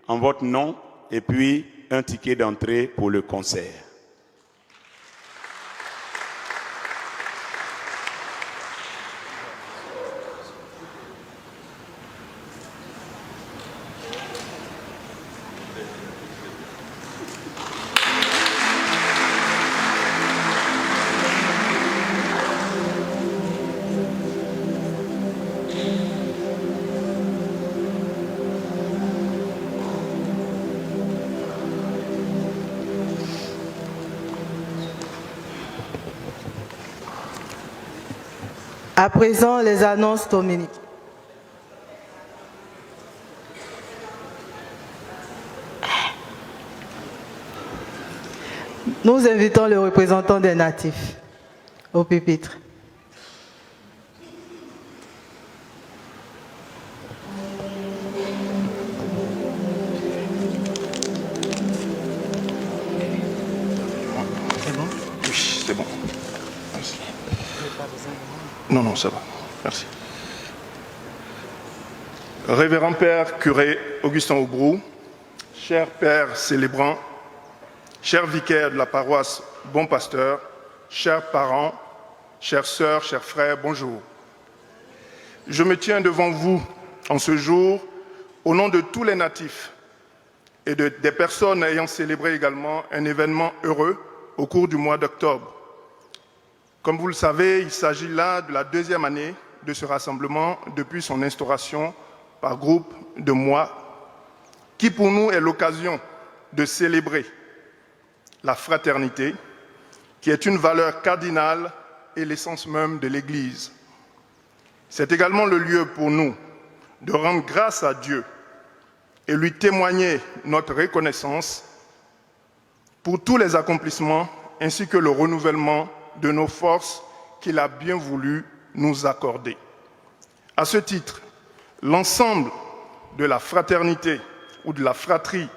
en votre nom et puis un ticket d'entrée pour le concert. À présent, les annonces dominiques. Nous invitons le représentant des natifs au pupitre. Oui, c'est bon. Merci. Non, ça va. Merci. Révérend Père curé Augustin Aubrou, cher Père célébrant, cher vicaire de la paroisse Bon Pasteur, chers parents, chères sœurs, chers frères, bonjour. Je me tiens devant vous en ce jour au nom de tous les natifs et des personnes ayant célébré également un événement heureux au cours du mois d'octobre. Comme vous le savez, il s'agit là de la deuxième année de ce rassemblement depuis son instauration par groupe de mois, qui pour nous est l'occasion de célébrer la fraternité, qui est une valeur cardinale et l'essence même de l'Église. C'est également le lieu pour nous de rendre grâce à Dieu et lui témoigner notre reconnaissance pour tous les accomplissements ainsi que le renouvellement de nos forces qu'il a bien voulu nous accorder. À ce titre, l'ensemble de la fraternité ou de la fratrie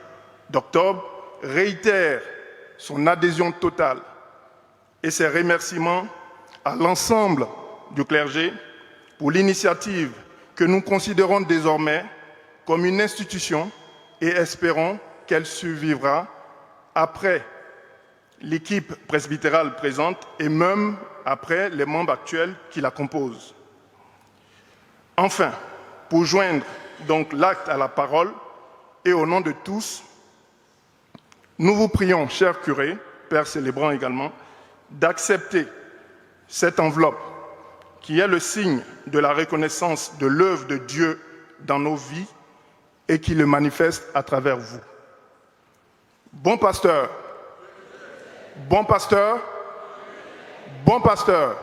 d'octobre réitère son adhésion totale et ses remerciements à l'ensemble du clergé pour l'initiative que nous considérons désormais comme une institution et espérons qu'elle survivra après l'équipe presbytérale présente et même après les membres actuels qui la composent. Enfin, pour joindre donc l'acte à la parole et au nom de tous, nous vous prions, cher curé, Père célébrant également, d'accepter cette enveloppe qui est le signe de la reconnaissance de l'œuvre de Dieu dans nos vies et qui le manifeste à travers vous. Bon pasteur, bon pasteur, bon pasteur,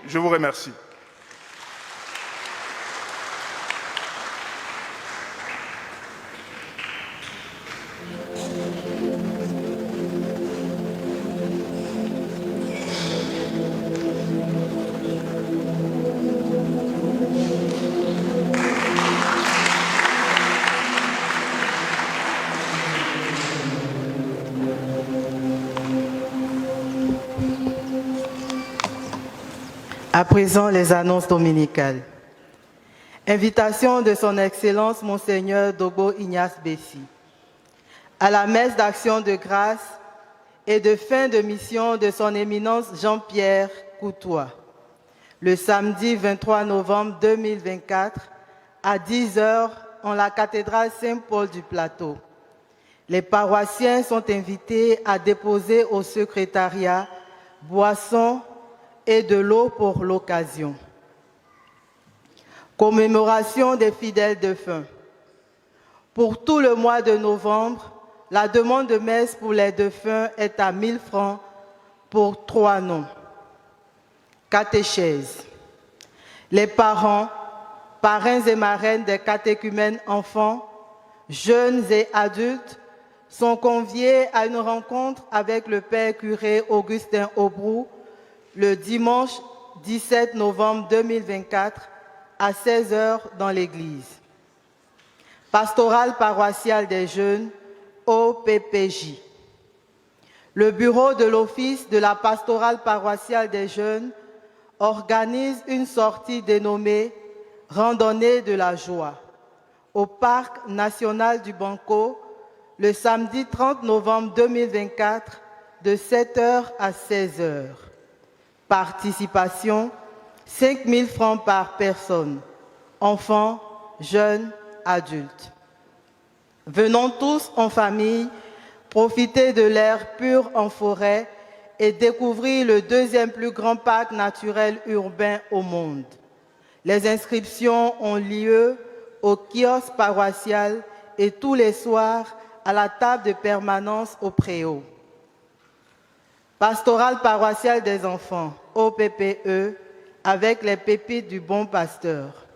je vous remercie. À présent, les annonces dominicales. Invitation de son Excellence Monseigneur Dogbo Ignace Bessi à la messe d'action de grâce et de fin de mission de son Éminence Jean-Pierre Coutois, le samedi 23 novembre 2024 à 10h en la cathédrale Saint-Paul du Plateau. Les paroissiens sont invités à déposer au secrétariat boissons et de l'eau pour l'occasion. Commémoration des fidèles défunts. Pour tout le mois de novembre, la demande de messe pour les défunts est à 1 000 francs pour 3 noms. Catéchèse. Les parents, parrains et marraines des catéchumènes enfants, jeunes et adultes sont conviés à une rencontre avec le Père curé Augustin Aubrou le dimanche 17 novembre 2024 à 16h dans l'église. Pastorale paroissiale des jeunes, OPPJ. Le bureau de l'Office de la pastorale paroissiale des jeunes organise une sortie dénommée « Randonnée de la joie » au Parc national du Banco le samedi 30 novembre 2024 de 7h à 16h. Participation, 5 000 francs par personne, enfants, jeunes, adultes. Venons tous en famille, profiter de l'air pur en forêt et découvrir le deuxième plus grand parc naturel urbain au monde. Les inscriptions ont lieu au kiosque paroissial et tous les soirs à la table de permanence au préau. Pastorale paroissiale des enfants, OPPE, avec les pépites du Bon Pasteur.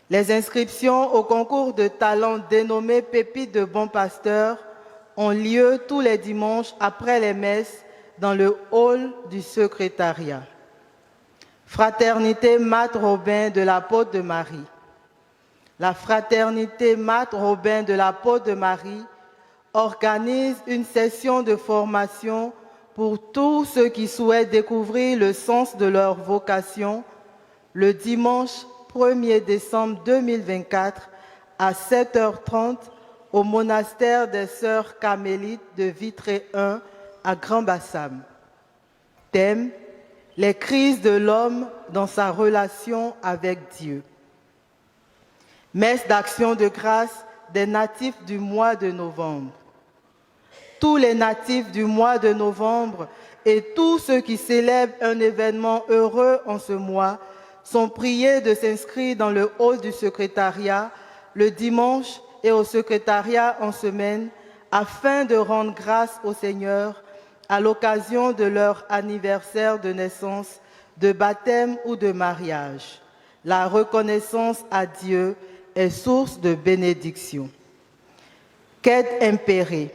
Les inscriptions au concours de talents dénommé Pépites de Bon Pasteur ont lieu tous les dimanches après les messes dans le hall du secrétariat. Fraternité Mat Robin de la Côte de Marie. La fraternité Mat Robin de la Côte de Marie organise une session de formation pour tous ceux qui souhaitent découvrir le sens de leur vocation le dimanche 1er décembre 2024 à 7h30 au monastère des Sœurs Carmélites de Vitré 1 à Grand-Bassam. Thème: les crises de l'homme dans sa relation avec Dieu. Messe d'action de grâce des natifs du mois de novembre. Tous les natifs du mois de novembre et tous ceux qui célèbrent un événement heureux en ce mois sont priés de s'inscrire dans le hall du secrétariat le dimanche et au secrétariat en semaine afin de rendre grâce au Seigneur à l'occasion de leur anniversaire de naissance, de baptême ou de mariage. La reconnaissance à Dieu est source de bénédiction. Quête impérée.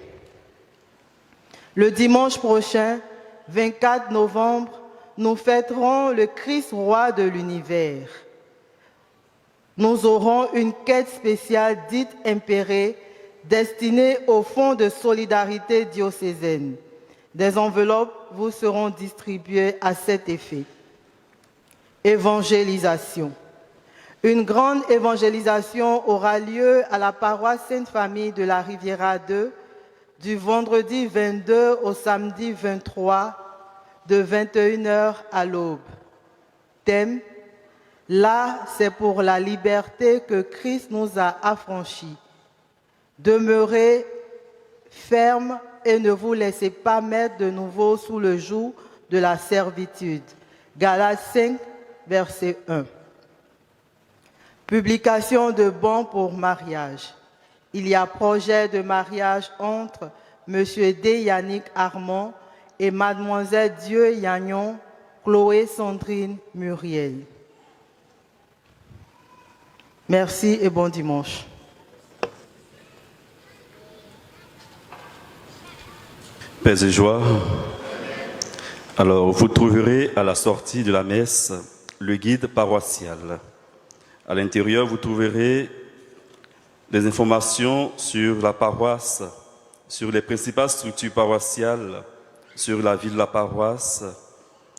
Le dimanche prochain, 24 novembre, nous fêterons le Christ roi de l'univers. Nous aurons une quête spéciale dite impérée destinée au Fonds de solidarité diocésaine. Des enveloppes vous seront distribuées à cet effet. Évangélisation. Une grande évangélisation aura lieu à la paroisse Sainte-Famille de la Riviera 2 du vendredi 22 au samedi 23 de 21h à l'aube. Thème: là, c'est pour la liberté que Christ nous a affranchis. Demeurez fermes et ne vous laissez pas mettre de nouveau sous le joug de la servitude. Galates 5, verset 1. Publication de bons pour mariage. Il y a projet de mariage entre M. D. Yannick Armand et Mademoiselle Dieu Yagnon, Chloé Sandrine Muriel. Merci et bon dimanche. Paix et joie. Alors, vous trouverez à la sortie de la messe le guide paroissial. À l'intérieur, vous trouverez des informations sur la paroisse, sur les principales structures paroissiales, sur la vie de la paroisse,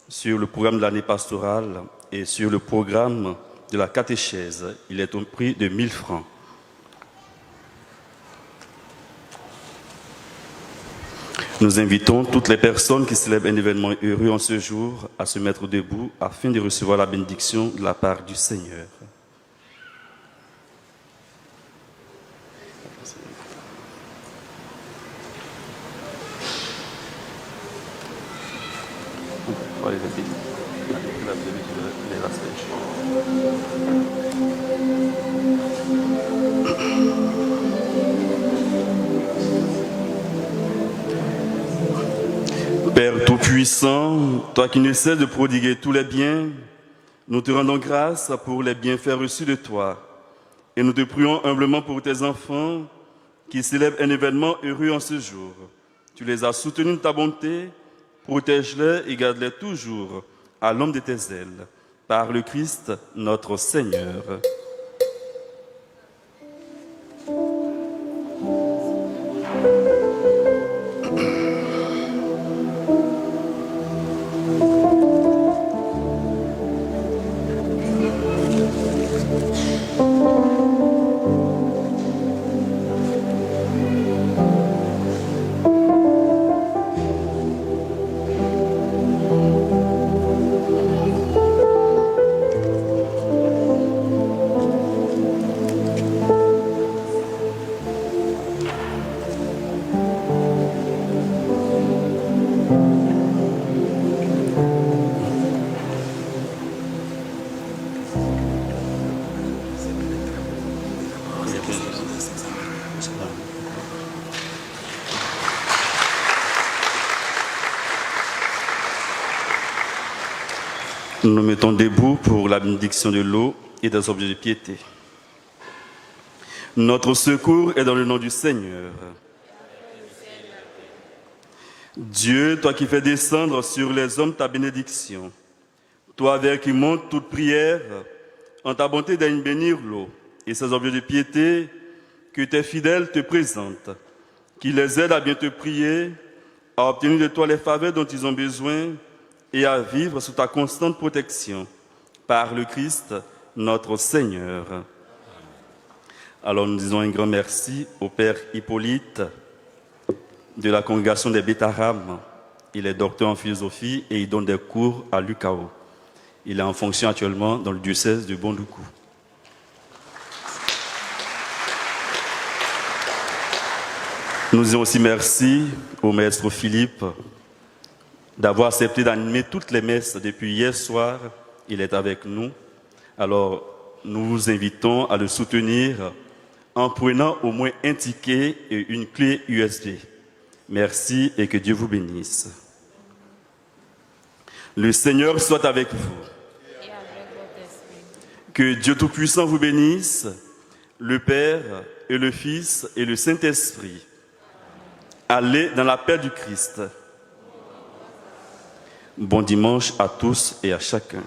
sur le programme de l'année pastorale et sur le programme de la catéchèse. Il est au prix de 1000 francs. Nous invitons toutes les personnes qui célèbrent un événement heureux en ce jour à se mettre debout afin de recevoir la bénédiction de la part du Seigneur. Père Tout-Puissant, toi qui ne cesses de prodiguer tous les biens, nous te rendons grâce pour les bienfaits reçus de toi. Et nous te prions humblement pour tes enfants qui célèbrent un événement heureux en ce jour. Tu les as soutenus de ta bonté, protège-les et garde-les toujours à l'ombre de tes ailes. Par le Christ, notre Seigneur. Nous nous mettons debout pour la bénédiction de l'eau et des objets de piété. Notre secours est dans le nom du Seigneur. Dieu, toi qui fais descendre sur les hommes ta bénédiction, toi vers qui monte toute prière, en ta bonté daigne bénir l'eau et ces objets de piété que tes fidèles te présentent, qui les aident à bien te prier, à obtenir de toi les faveurs dont ils ont besoin et à vivre sous ta constante protection, par le Christ, notre Seigneur. Alors nous disons un grand merci au Père Hippolyte de la congrégation des Bétarams. Il est docteur en philosophie et il donne des cours à l'UCAO. Il est en fonction actuellement dans le diocèse de Bondoukou. Nous disons aussi merci au maître Philippe d'avoir accepté d'animer toutes les messes depuis hier soir. Il est avec nous. Alors, nous vous invitons à le soutenir en prenant au moins un ticket et une clé USB. Merci et que Dieu vous bénisse. Le Seigneur soit avec vous. Que Dieu Tout-Puissant vous bénisse, le Père et le Fils et le Saint-Esprit. Allez dans la paix du Christ. Bon dimanche à tous et à chacun.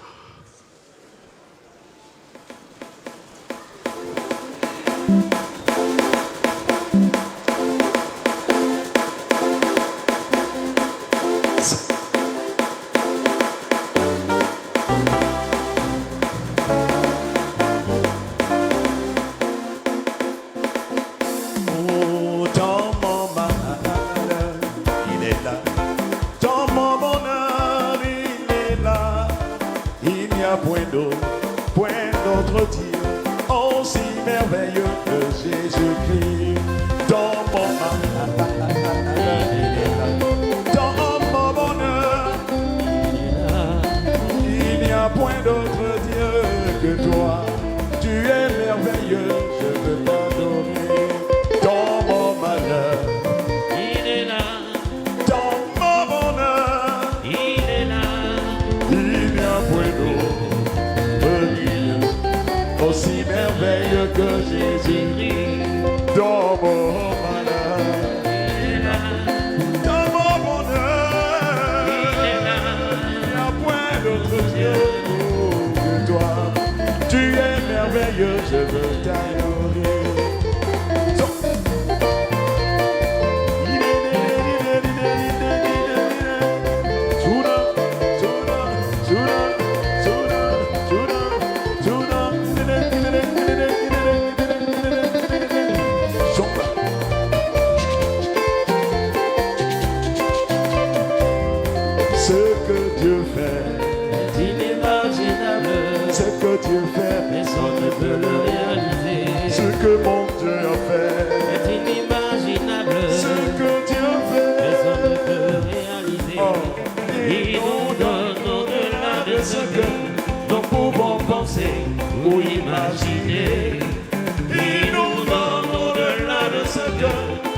Il nous donne au-delà de ce que